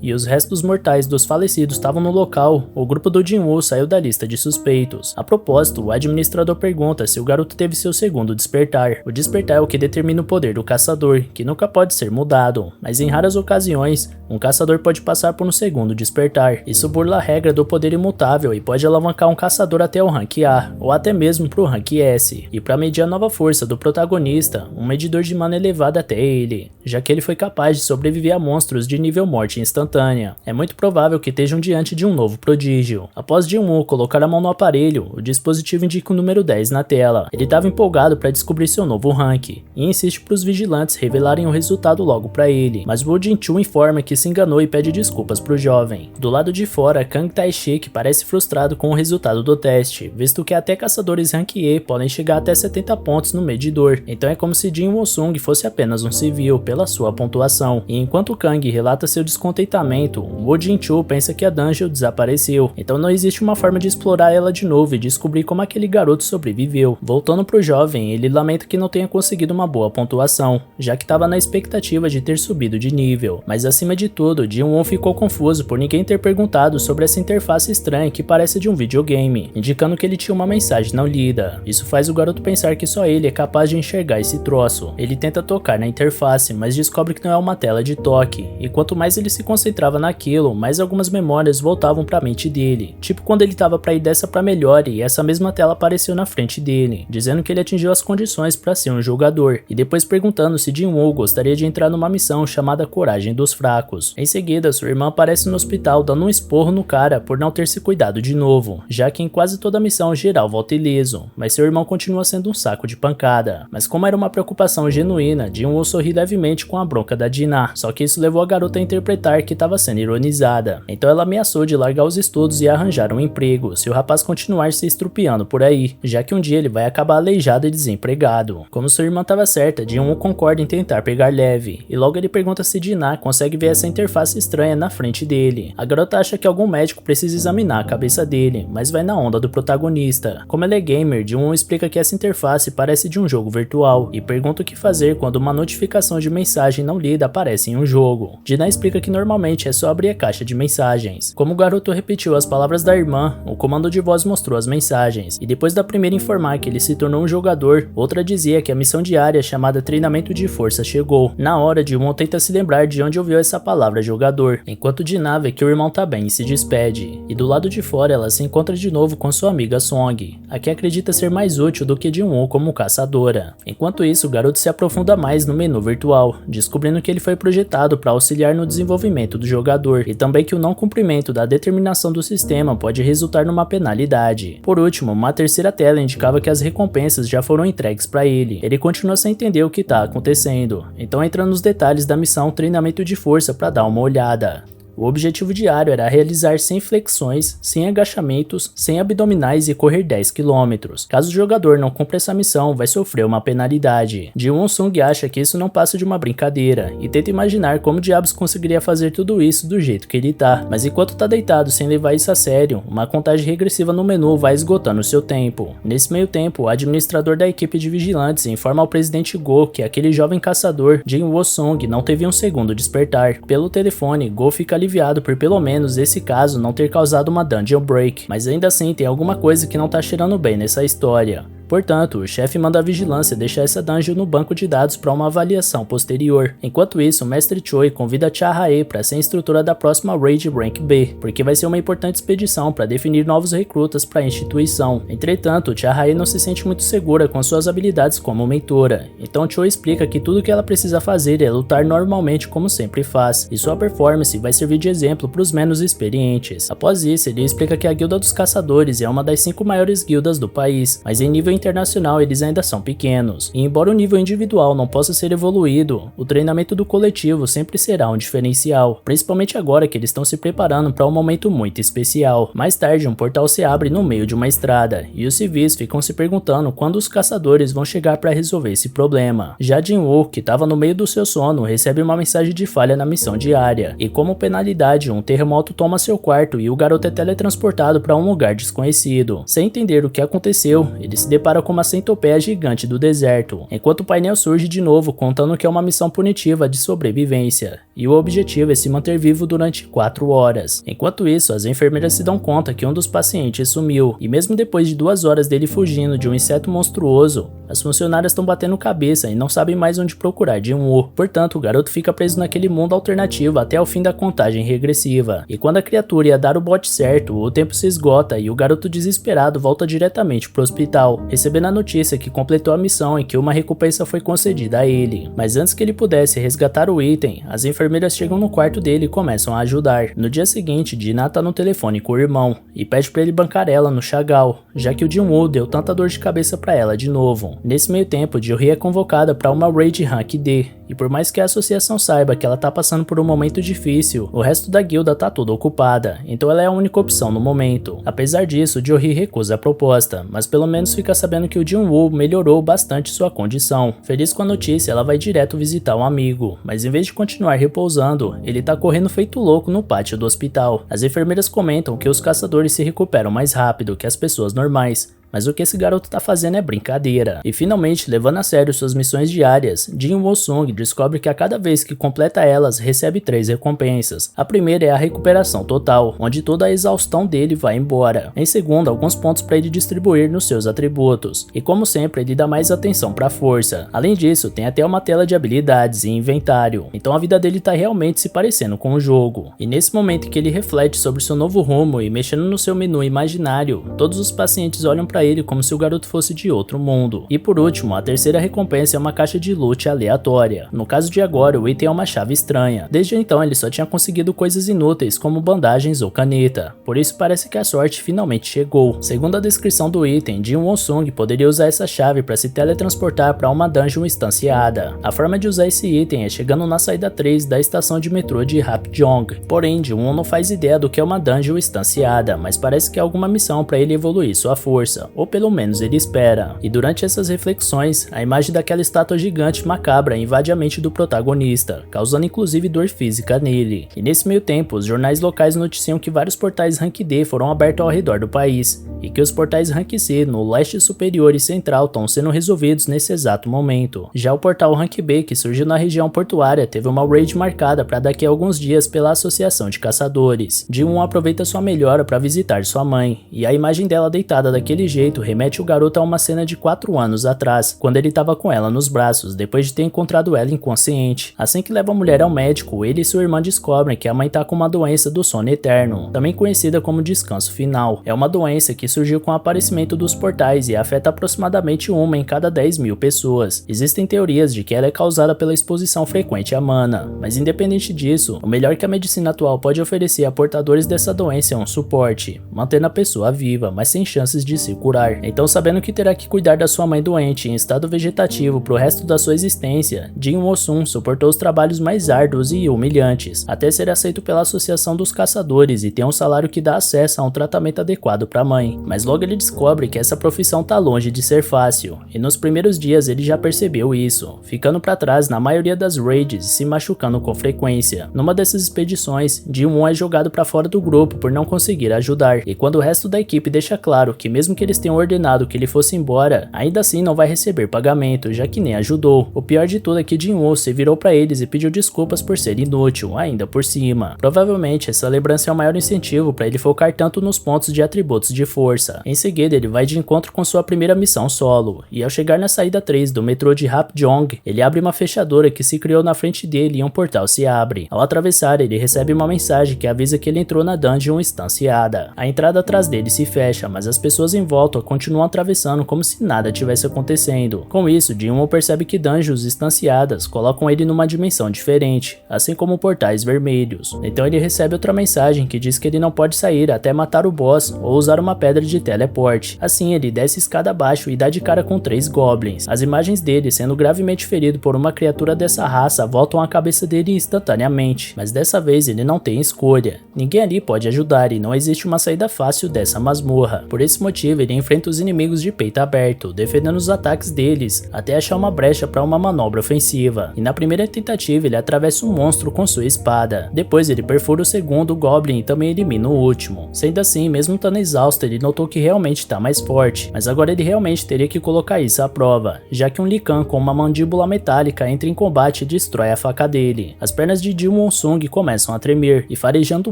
e os restos mortais dos falecidos estavam no local, o grupo do Jin-Woo saiu da lista de suspeitos. A propósito, o administrador pergunta se o garoto teve seu segundo despertar. O despertar é o que determina o poder do caçador, que nunca pode ser mudado, mas em raras ocasiões, um caçador pode passar por um segundo despertar. Isso burla a regra do poder imutável e pode alavancar um caçador até o rank A, ou até mesmo pro rank S. E para medir a nova força do protagonista, um medidor de mana é levado até ele, já que ele foi capaz de sobreviver a monstros de nível morte instantânea. É muito provável que estejam diante de um novo prodígio. Após Jin-Woo colocar a mão no aparelho, o dispositivo indica o número 10 na tela. Ele estava empolgado para descobrir seu novo rank, e insiste para os vigilantes revelarem o resultado logo para ele, mas Woo Jin-choo informa que se enganou e pede desculpas pro jovem. Do lado de fora, Kang Tae-shik parece frustrado com o resultado do teste, visto que até caçadores rank E podem chegar até 70 pontos no medidor, então é como se Jin Won-sung fosse apenas um civil pela sua pontuação. E enquanto Kang relata seu descontentamento, Woo Jin-choo pensa que a dungeon desapareceu, então não existe uma forma de explorar ela de novo e descobrir como aquele garoto sobreviveu. Voltando pro jovem, ele lamenta que não tenha conseguido uma boa pontuação, já que estava na expectativa de ter subido de nível, mas acima de tudo, Jin-Woo ficou confuso por ninguém ter perguntado sobre essa interface estranha que parece de um videogame, indicando que ele tinha uma mensagem não lida. Isso faz o garoto pensar que só ele é capaz de enxergar esse troço. Ele tenta tocar na interface, mas descobre que não é uma tela de toque, e quanto mais ele se concentrava naquilo, mais algumas memórias voltavam para a mente dele, tipo quando ele estava para ir dessa para melhor e essa mesma tela apareceu na frente dele, dizendo que ele atingiu as condições para ser um jogador, e depois perguntando se Jin-Woo gostaria de entrar numa missão chamada Coragem dos Fracos. Em seguida, sua irmã aparece no hospital dando um esporro no cara por não ter se cuidado de novo, já que em quase toda a missão geral volta ileso, mas seu irmão continua sendo um saco de pancada. Mas como era uma preocupação genuína, Jin-Woo sorri levemente com a bronca da Dina, só que isso levou a garota a interpretar que estava sendo ironizada. Então ela ameaçou de largar os estudos e arranjar um emprego se o rapaz continuar se estrupiando por aí, já que um dia ele vai acabar aleijado e desempregado. Como sua irmã estava certa, Jin-Woo concorda em tentar pegar leve, e logo ele pergunta se Dina consegue ver essa interface estranha na frente dele. A garota acha que algum médico precisa examinar a cabeça dele, mas vai na onda do protagonista. Como ele é gamer, Jin-Woo explica que essa interface parece de um jogo virtual, e pergunta o que fazer quando uma notificação de mensagem não lida aparece em um jogo. Dina explica que normalmente é só abrir a caixa de mensagens. Como o garoto repetiu as palavras da irmã, o comando de voz mostrou as mensagens, e depois da primeira informar que ele se tornou um jogador, outra dizia que a missão diária chamada Treinamento de Força chegou. Na hora, Jin-Woo tenta se lembrar de onde ouviu essa palavra jogador, enquanto Dina vê que o irmão irmão tá bem e se despede, e do lado de fora ela se encontra de novo com sua amiga Song, a que acredita ser mais útil do que Jin-woo como caçadora. Enquanto isso, o garoto se aprofunda mais no menu virtual, descobrindo que ele foi projetado para auxiliar no desenvolvimento do jogador, e também que o não cumprimento da determinação do sistema pode resultar numa penalidade. Por último, uma terceira tela indicava que as recompensas já foram entregues para ele. Ele continua sem entender o que está acontecendo, então entra nos detalhes da missão Treinamento de Força para dar uma olhada. O objetivo diário era realizar 100 flexões, 100 agachamentos, 100 abdominais e correr 10 km. Caso o jogador não cumpra essa missão, vai sofrer uma penalidade. Ji-won-sung acha que isso não passa de uma brincadeira e tenta imaginar como diabos conseguiria fazer tudo isso do jeito que ele tá, mas enquanto tá deitado sem levar isso a sério, uma contagem regressiva no menu vai esgotando seu tempo. Nesse meio tempo, o administrador da equipe de vigilantes informa ao presidente Go que aquele jovem caçador, Jin-woo-sung, não teve um segundo despertar. Pelo telefone, Go fica aliviado por pelo menos esse caso não ter causado uma dungeon break, mas ainda assim tem alguma coisa que não tá cheirando bem nessa história. Portanto, o chefe manda a vigilância deixar essa dungeon no banco de dados para uma avaliação posterior. Enquanto isso, o mestre Choi convida Cha Hae para ser instrutora da próxima Raid Rank B, porque vai ser uma importante expedição para definir novos recrutas para a instituição. Entretanto, Cha Hae não se sente muito segura com suas habilidades como mentora, então Choi explica que tudo que ela precisa fazer é lutar normalmente como sempre faz, e sua performance vai servir de exemplo para os menos experientes. Após isso, ele explica que a Guilda dos Caçadores é uma das 5 maiores guildas do país, mas em nível internacional eles ainda são pequenos, e embora o nível individual não possa ser evoluído, o treinamento do coletivo sempre será um diferencial, principalmente agora que eles estão se preparando para um momento muito especial. Mais tarde, um portal se abre no meio de uma estrada, e os civis ficam se perguntando quando os caçadores vão chegar para resolver esse problema. Já Jin-woo, que estava no meio do seu sono, recebe uma mensagem de falha na missão diária, e como penalidade, um terremoto toma seu quarto e o garoto é teletransportado para um lugar desconhecido. Sem entender o que aconteceu, ele se depara com uma centopeia gigante do deserto, enquanto o painel surge de novo contando que é uma missão punitiva de sobrevivência, e o objetivo é se manter vivo durante 4 horas. Enquanto isso, as enfermeiras se dão conta que um dos pacientes sumiu, e mesmo depois de 2 horas dele fugindo de um inseto monstruoso, as funcionárias estão batendo cabeça e não sabem mais onde procurar Jin-woo. Portanto, o garoto fica preso naquele mundo alternativo até o fim da contagem regressiva, e quando a criatura ia dar o bote certo, o tempo se esgota e o garoto desesperado volta diretamente pro hospital, recebendo a notícia que completou a missão e que uma recompensa foi concedida a ele. Mas antes que ele pudesse resgatar o item, as enfermeiras chegam no quarto dele e começam a ajudar. No dia seguinte, Dina tá no telefone com o irmão e pede pra ele bancar ela no Chagall, já que o Jin-woo deu tanta dor de cabeça pra ela de novo. Nesse meio tempo, Jo-hee é convocada pra uma Raid Rank D, e por mais que a associação saiba que ela tá passando por um momento difícil, o resto da guilda tá toda ocupada, então ela é a única opção no momento. Apesar disso, Jo-hee recusa a proposta, mas pelo menos fica sabendo que o Jin-woo melhorou bastante sua condição. Feliz com a notícia, ela vai direto visitar um amigo, mas em vez de continuar repousando, ele tá correndo feito louco no pátio do hospital. As enfermeiras comentam que os caçadores se recuperam mais rápido que as pessoas normais, mas o que esse garoto tá fazendo é brincadeira. E finalmente, levando a sério suas missões diárias, Jin-woo-sung descobre que a cada vez que completa elas, recebe 3 recompensas. A primeira é a recuperação total, onde toda a exaustão dele vai embora. Em segundo, alguns pontos para ele distribuir nos seus atributos. E como sempre, ele dá mais atenção para a força. Além disso, tem até uma tela de habilidades e inventário. Então a vida dele tá realmente se parecendo com o jogo. E nesse momento que ele reflete sobre seu novo rumo e mexendo no seu menu imaginário, todos os pacientes olham para ele como se o garoto fosse de outro mundo. E por último, a terceira recompensa é uma caixa de loot aleatória. No caso de agora, o item é uma chave estranha. Desde então, ele só tinha conseguido coisas inúteis como bandagens ou caneta. Por isso parece que a sorte finalmente chegou. Segundo a descrição do item, Jin-woo-sung poderia usar essa chave para se teletransportar para uma dungeon instanciada. A forma de usar esse item é chegando na saída 3 da estação de metrô de Hapjeong. Porém, Jin-woo não faz ideia do que é uma dungeon instanciada, mas parece que é alguma missão para ele evoluir sua força, ou pelo menos ele espera. E durante essas reflexões, a imagem daquela estátua gigante macabra invade a mente do protagonista, causando inclusive dor física nele. E nesse meio tempo, os jornais locais noticiam que vários portais Rank D foram abertos ao redor do país, e que os portais Rank C no leste superior e central estão sendo resolvidos nesse exato momento. Já o portal Rank B, que surgiu na região portuária, teve uma raid marcada para daqui a alguns dias pela Associação de Caçadores. Jin-woo aproveita sua melhora para visitar sua mãe, e a imagem dela deitada daquele jeito jeito remete o garoto a uma cena de 4 anos atrás, quando ele estava com ela nos braços, depois de ter encontrado ela inconsciente. Assim que leva a mulher ao médico, ele e sua irmã descobrem que a mãe tá com uma doença do sono eterno, também conhecida como descanso final. É uma doença que surgiu com o aparecimento dos portais e afeta aproximadamente 1 em cada 10.000 pessoas. Existem teorias de que ela é causada pela exposição frequente à mana, mas independente disso, o melhor que a medicina atual pode oferecer a portadores dessa doença é um suporte, mantendo a pessoa viva, mas sem chances de se curar. Então, sabendo que terá que cuidar da sua mãe doente em estado vegetativo pro resto da sua existência, Jin Woo-sun suportou os trabalhos mais árduos e humilhantes, até ser aceito pela Associação dos Caçadores e ter um salário que dá acesso a um tratamento adequado para a mãe. Mas logo ele descobre que essa profissão tá longe de ser fácil, e nos primeiros dias ele já percebeu isso, ficando para trás na maioria das raids e se machucando com frequência. Numa dessas expedições, Jin-woo é jogado para fora do grupo por não conseguir ajudar, e quando o resto da equipe deixa claro que mesmo que eles tenham ordenado que ele fosse embora, ainda assim não vai receber pagamento, já que nem ajudou. O pior de tudo é que Jin-woo se virou para eles e pediu desculpas por ser inútil, ainda por cima. Provavelmente essa lembrança é o maior incentivo para ele focar tanto nos pontos de atributos de força. Em seguida ele vai de encontro com sua primeira missão solo, e ao chegar na saída 3 do metrô de Hapjeong, ele abre uma fechadura que se criou na frente dele e um portal se abre. Ao atravessar, ele recebe uma mensagem que avisa que ele entrou na dungeon instanciada. A entrada atrás dele se fecha, mas as pessoas em volta continuam atravessando como se nada tivesse acontecendo. Com isso, Jin-woo percebe que dungeons instanciadas colocam ele numa dimensão diferente, assim como portais vermelhos. Então ele recebe outra mensagem que diz que ele não pode sair até matar o boss ou usar uma pedra de teleporte. Assim ele desce escada abaixo e dá de cara com 3 goblins. As imagens dele sendo gravemente ferido por uma criatura dessa raça voltam à cabeça dele instantaneamente, mas dessa vez ele não tem escolha. Ninguém ali pode ajudar e não existe uma saída fácil dessa masmorra. Por esse motivo ele enfrenta os inimigos de peito aberto, defendendo os ataques deles, até achar uma brecha para uma manobra ofensiva. E na primeira tentativa ele atravessa um monstro com sua espada. Depois ele perfura o segundo goblin e também elimina o último. Sendo assim, mesmo estando exausto, ele notou que realmente está mais forte, mas agora ele realmente teria que colocar isso à prova, já que um Lee Kang com uma mandíbula metálica entra em combate e destrói a faca dele. As pernas de Jin Woo-sung começam a tremer, e farejando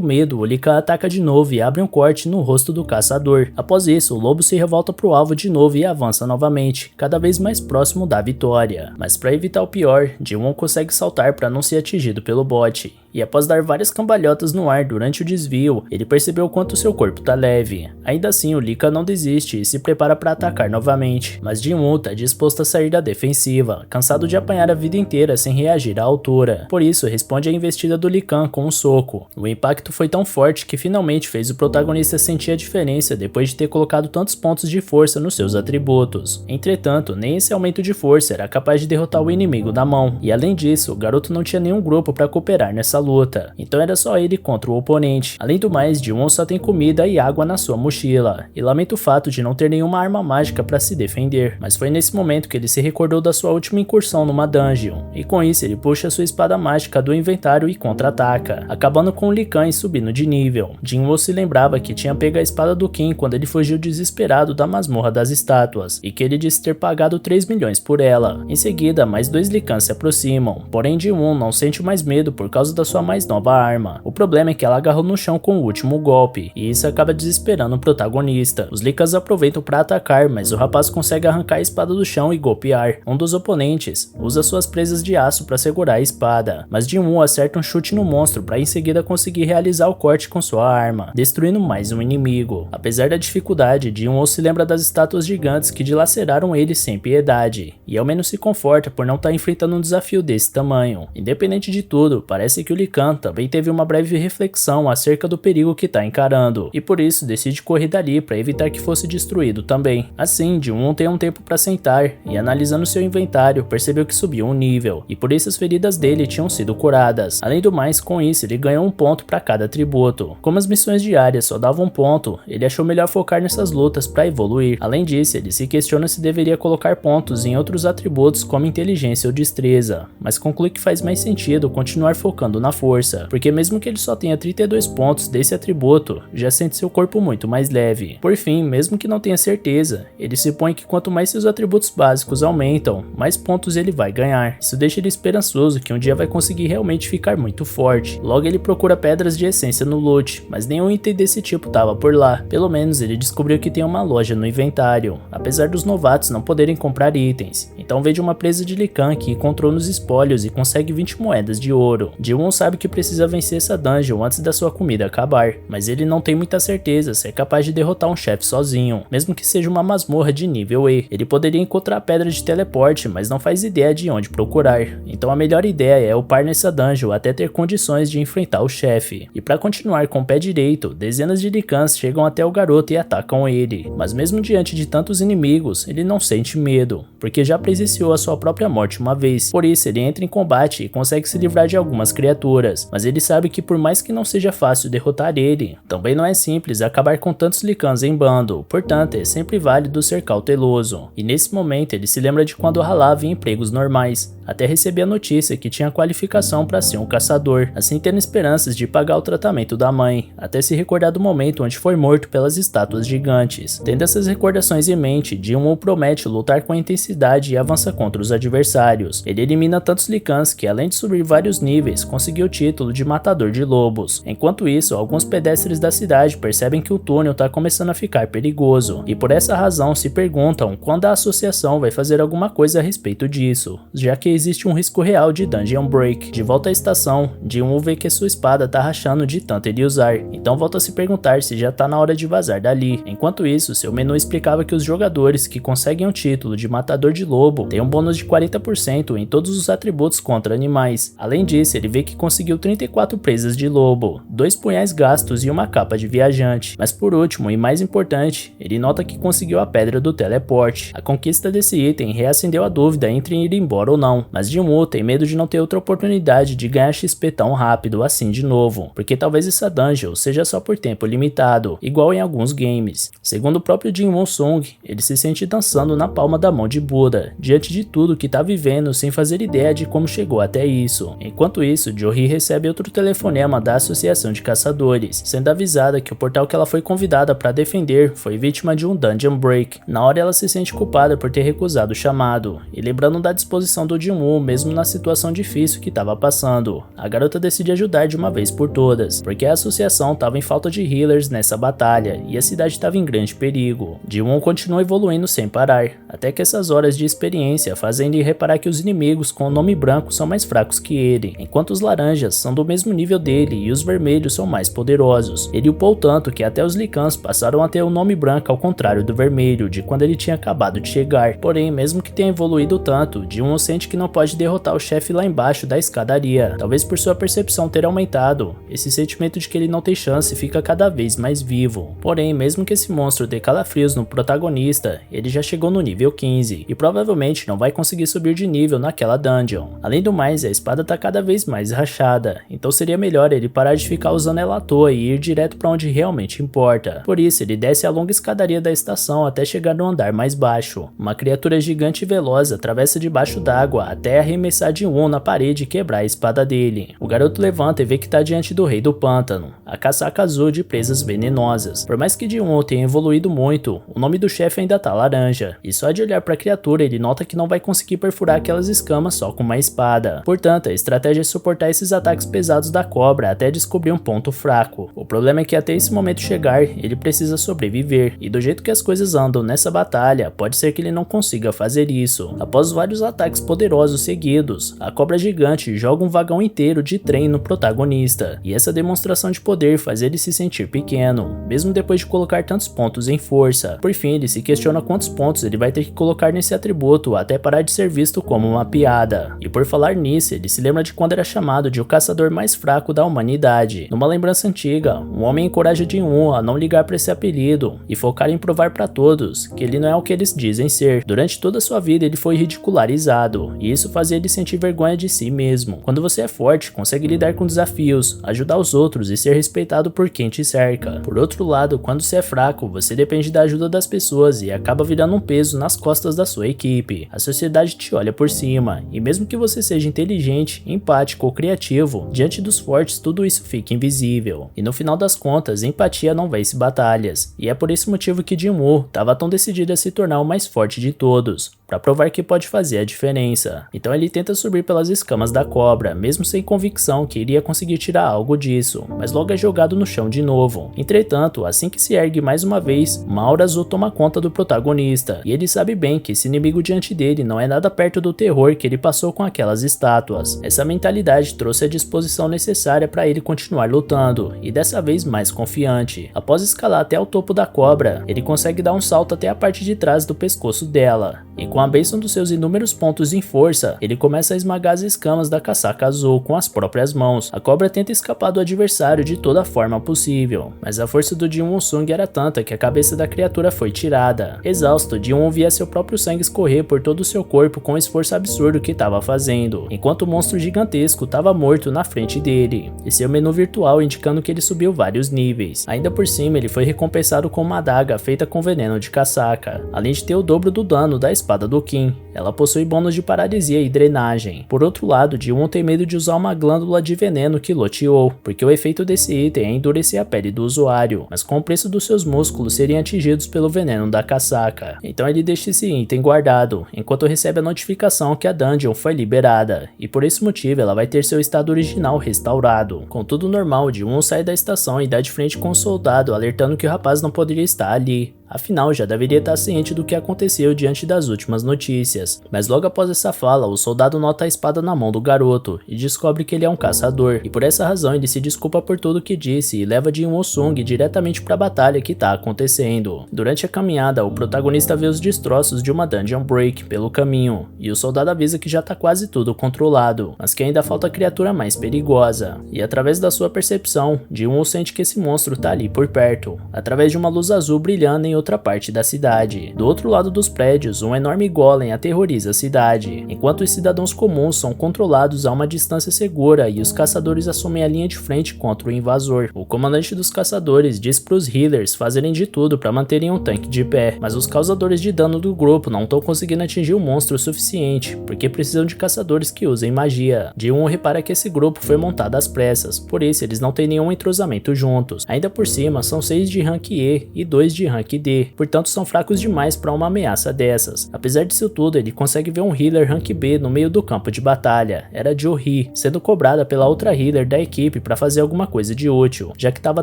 medo, o Lee Kang ataca de novo e abre um corte no rosto do caçador. Após isso, o lobo se revolta pro alvo de novo e avança novamente, cada vez mais próximo da vitória. Mas para evitar o pior, Jin-woo consegue saltar para não ser atingido pelo bot. E após dar várias cambalhotas no ar durante o desvio, ele percebeu o quanto seu corpo tá leve. Ainda assim, o Lee Kang não desiste e se prepara para atacar novamente, mas Jin-woo tá disposto a sair da defensiva, cansado de apanhar a vida inteira sem reagir à altura. Por isso, responde à investida do Lee Kang com um soco. O impacto foi tão forte que finalmente fez o protagonista sentir a diferença depois de ter colocado tantos pontos de força nos seus atributos. Entretanto, nem esse aumento de força era capaz de derrotar o inimigo na mão, e além disso, o garoto não tinha nenhum grupo para cooperar nessa luta, então era só ele contra o oponente. Além do mais, Jin-woo só tem comida e água na sua mochila, e lamenta o fato de não ter nenhuma arma mágica para se defender, mas foi nesse momento que ele se recordou da sua última incursão numa dungeon, e com isso ele puxa sua espada mágica do inventário e contra-ataca, acabando com o Lee Kang subindo de nível. Jin-woo se lembrava que tinha pego a espada do Kim quando ele fugiu desesperado da masmorra das estátuas, e que ele disse ter pagado 3 milhões por ela. Em seguida, mais 2 Lee Kang se aproximam, porém Jin-woo não sente mais medo por causa da sua mais nova arma. O problema é que ela agarrou no chão com o último golpe, e isso acaba desesperando o protagonista. Os Lee Kangs aproveitam para atacar, mas o rapaz consegue arrancar a espada do chão e golpear. Um dos oponentes usa suas presas de aço para segurar a espada, mas Jin-woo acerta um chute no monstro para em seguida conseguir realizar o corte com sua arma, destruindo mais um inimigo. Apesar da dificuldade, Jin-woo se lembra das estátuas gigantes que dilaceraram ele sem piedade, e ao menos se conforta por não estar enfrentando um desafio desse tamanho. Independente de tudo, parece que o Lee Kang também teve uma breve reflexão acerca do perigo que está encarando, e por isso decide correr dali para evitar que fosse destruído também. Assim, Jin-woo tem um tempo para sentar, e analisando seu inventário, percebeu que subiu um nível, e por isso as feridas dele tinham sido curadas. Além do mais, com isso ele ganhou um ponto para cada atributo. Como as missões diárias só davam um ponto, ele achou melhor focar nessas lutas para evoluir. Além disso, ele se questiona se deveria colocar pontos em outros atributos como inteligência ou destreza, mas conclui que faz mais sentido continuar focando na força, porque mesmo que ele só tenha 32 pontos desse atributo, já sente seu corpo muito mais leve. Por fim, mesmo que não tenha certeza, ele se põe que quanto mais seus atributos básicos aumentam, mais pontos ele vai ganhar. Isso deixa ele esperançoso que um dia vai conseguir realmente ficar muito forte. Logo ele procura pedras de essência no loot, mas nenhum item desse tipo tava por lá. Pelo menos ele descobriu que tem uma uma loja no inventário, apesar dos novatos não poderem comprar itens. Então vê de uma presa de Lican que encontrou nos espólios e consegue 20 moedas de ouro. Ji-won sabe que precisa vencer essa dungeon antes da sua comida acabar, mas ele não tem muita certeza se é capaz de derrotar um chefe sozinho, mesmo que seja uma masmorra de nível E. Ele poderia encontrar a pedra de teleporte, mas não faz ideia de onde procurar. Então a melhor ideia é upar nessa dungeon até ter condições de enfrentar o chefe. E para continuar com o pé direito, dezenas de Licans chegam até o garoto e atacam ele. Mas mesmo diante de tantos inimigos, ele não sente medo, porque já presenciou a sua própria morte uma vez. Por isso ele entra em combate e consegue se livrar de algumas criaturas, mas ele sabe que por mais que não seja fácil derrotar ele, também não é simples acabar com tantos Licans em bando, portanto é sempre válido ser cauteloso. E nesse momento ele se lembra de quando ralava em empregos normais, até receber a notícia que tinha qualificação para ser um caçador, assim tendo esperanças de pagar o tratamento da mãe, até se recordar do momento onde foi morto pelas estátuas gigantes. Tendo essas recordações em mente, Ji-won promete lutar com intensidade e avança contra os adversários. Ele elimina tantos Licans que, além de subir vários níveis, conseguiu o título de matador de lobos. Enquanto isso, alguns pedestres da cidade percebem que o túnel está começando a ficar perigoso, e por essa razão se perguntam quando a associação vai fazer alguma coisa a respeito disso, já que existe um risco real de dungeon break. De volta à estação, Ji-won vê que sua espada tá rachando de tanto ele usar, então volta a se perguntar se já tá na hora de vazar dali. Enquanto isso, seu menu explicava que os jogadores que conseguem o título de matador de lobo têm um bônus de 40% em todos os atributos contra animais. Além disso, ele vê que conseguiu 34 presas de lobo, 2 punhais gastos e uma capa de viajante. Mas por último, e mais importante, ele nota que conseguiu a pedra do teleporte. A conquista desse item reacendeu a dúvida entre ir embora ou não, mas Ji-won tem medo de não ter outra oportunidade de ganhar XP tão rápido assim de novo, porque talvez essa dungeon seja só por tempo limitado, igual em alguns games. Segundo o próprio Ji-won Sung, ele se sente dançando na palma da mão de Buda, diante de tudo que tá vivendo sem fazer ideia de como chegou até isso. Enquanto isso, Jo-hee recebe outro telefonema da Associação de Caçadores, sendo avisada que o portal que ela foi convidada para defender foi vítima de um dungeon break. Na hora ela se sente culpada por ter recusado o chamado, e lembrando da disposição do Ji-won mesmo na situação difícil que estava passando, a garota decide ajudar de uma vez por todas, porque a associação estava em falta de healers nessa batalha e a cidade estava em grande perigo. Ji-won continua evoluindo sem parar, até que essas horas de experiência fazem ele reparar que os inimigos com o nome branco são mais fracos que ele, enquanto os laranjas são do mesmo nível dele e os vermelhos são mais poderosos. Ele upou tanto que até os Licans passaram a ter o nome branco ao contrário do vermelho de quando ele tinha acabado de chegar. Porém, mesmo que tenha evoluído tanto, Ji-won sente que não pode derrotar o chefe lá embaixo da escadaria, talvez por sua percepção ter aumentado. Esse sentimento de que ele não tem chance fica cada vez mais vivo. Porém, mesmo que esse monstro dê calafrios no protagonista, ele já chegou no nível 15 e provavelmente não vai conseguir subir de nível naquela dungeon. Além do mais, a espada tá cada vez mais rachada, então seria melhor ele parar de ficar usando ela à toa e ir direto para onde realmente importa. Por isso, ele desce a longa escadaria da estação até chegar no andar mais baixo. Uma criatura gigante e veloz atravessa debaixo d'água até arremessar Ji-won na parede e quebrar a espada dele. O garoto levanta e vê que tá diante do Rei do Pântano, a casaca azul de presas venenosas. Por mais que Ji-won tenha evoluído muito, o nome do chefe ainda tá laranja, e só de olhar para a criatura ele nota que não vai conseguir perfurar aquelas escamas só com uma espada. Portanto, a estratégia é suportar esses ataques pesados da cobra até descobrir um ponto fraco. O problema é que até esse momento chegar, ele precisa sobreviver, e do jeito que as coisas andam nessa batalha, pode ser que ele não consiga fazer isso. Após vários ataques poderosos seguidos, a cobra gigante joga um vagão inteiro de trem no protagonista, e essa demonstração de poder faz ele se sentir pequeno, mesmo depois de colocar tantos pontos em força. Por fim, ele se questiona quantos pontos ele vai ter que colocar nesse atributo até parar de ser visto como uma piada. E por falar nisso, ele se lembra de quando era chamado de o caçador mais fraco da humanidade. Numa lembrança antiga, um homem encoraja Ji-won a não ligar para esse apelido e focar em provar para todos que ele não é o que eles dizem ser. Durante toda a sua vida ele foi ridicularizado, e isso fazia ele sentir vergonha de si mesmo. Quando você é forte, consegue lidar com desafios, ajudar os outros e ser respeitado por quem te cerca. Por outro lado, quando você é fraco, você depende da ajuda das pessoas e acaba virando um peso nas costas da sua equipe. A sociedade te olha por cima, e mesmo que você seja inteligente, empático ou criativo, diante dos fortes tudo isso fica invisível. E no final das contas, empatia não vence batalhas, e é por esse motivo que Ji-won estava tão decidido a se tornar o mais forte de todos, para provar que pode fazer a diferença. força. Então ele tenta subir pelas escamas da cobra, mesmo sem convicção que iria conseguir tirar algo disso, mas logo é jogado no chão de novo. Entretanto, assim que se ergue mais uma vez, uma aura azul toma conta do protagonista, e ele sabe bem que esse inimigo diante dele não é nada perto do terror que ele passou com aquelas estátuas. Essa mentalidade trouxe a disposição necessária para ele continuar lutando, e dessa vez mais confiante. Após escalar até o topo da cobra, ele consegue dar um salto até a parte de trás do pescoço dela, e com a bênção dos seus inúmeros pontos em força, ele começa a esmagar as escamas da casaca azul com as próprias mãos. A cobra tenta escapar do adversário de toda forma possível, mas a força do Jin Woo-sung era tanta que a cabeça da criatura foi tirada. Exausto, Jin Woo via seu próprio sangue escorrer por todo o seu corpo com o esforço absurdo que estava fazendo, enquanto o monstro gigantesco estava morto na frente dele, e seu menu virtual indicando que ele subiu vários níveis. Ainda por cima, ele foi recompensado com uma adaga feita com veneno de casaca, além de ter o dobro do dano da espada do Kim. Ela possui bônus de paralisia e drenagem. Por outro lado, Ji-won tem medo de usar uma glândula de veneno que loteou, porque o efeito desse item é endurecer a pele do usuário, mas com o preço dos seus músculos seriam atingidos pelo veneno da casaca. Então ele deixa esse item guardado, enquanto recebe a notificação que a dungeon foi liberada, e por esse motivo ela vai ter seu estado original restaurado. Com tudo normal, Ji-won sai da estação e dá de frente com o soldado, alertando que o rapaz não poderia estar ali. Afinal, já deveria estar ciente do que aconteceu diante das últimas notícias. Mas logo após essa fala, o soldado nota a espada na mão do garoto e descobre que ele é um caçador, e por essa razão ele se desculpa por tudo o que disse e leva Jin Woo-sung diretamente para a batalha que está acontecendo. Durante a caminhada, o protagonista vê os destroços de uma dungeon break pelo caminho, e o soldado avisa que já está quase tudo controlado, mas que ainda falta a criatura mais perigosa. E através da sua percepção, Jin Woo sente que esse monstro está ali por perto, através de uma luz azul brilhando em outra parte da cidade. Do outro lado dos prédios, um enorme golem aterroriza a cidade, enquanto os cidadãos comuns são controlados a uma distância segura e os caçadores assumem a linha de frente contra o invasor. O comandante dos caçadores diz para os healers fazerem de tudo para manterem o tanque de pé, mas os causadores de dano do grupo não estão conseguindo atingir o monstro o suficiente, porque precisam de caçadores que usem magia. Ji-won repara que esse grupo foi montado às pressas, por isso eles não têm nenhum entrosamento juntos. Ainda por cima, são 6 de rank E e 2 de rank D, portanto são fracos demais para uma ameaça dessas. Apesar disso tudo, ele consegue ver um healer rank B no meio do campo de batalha. Era Jo-hee, sendo cobrada pela outra healer da equipe para fazer alguma coisa de útil, já que estava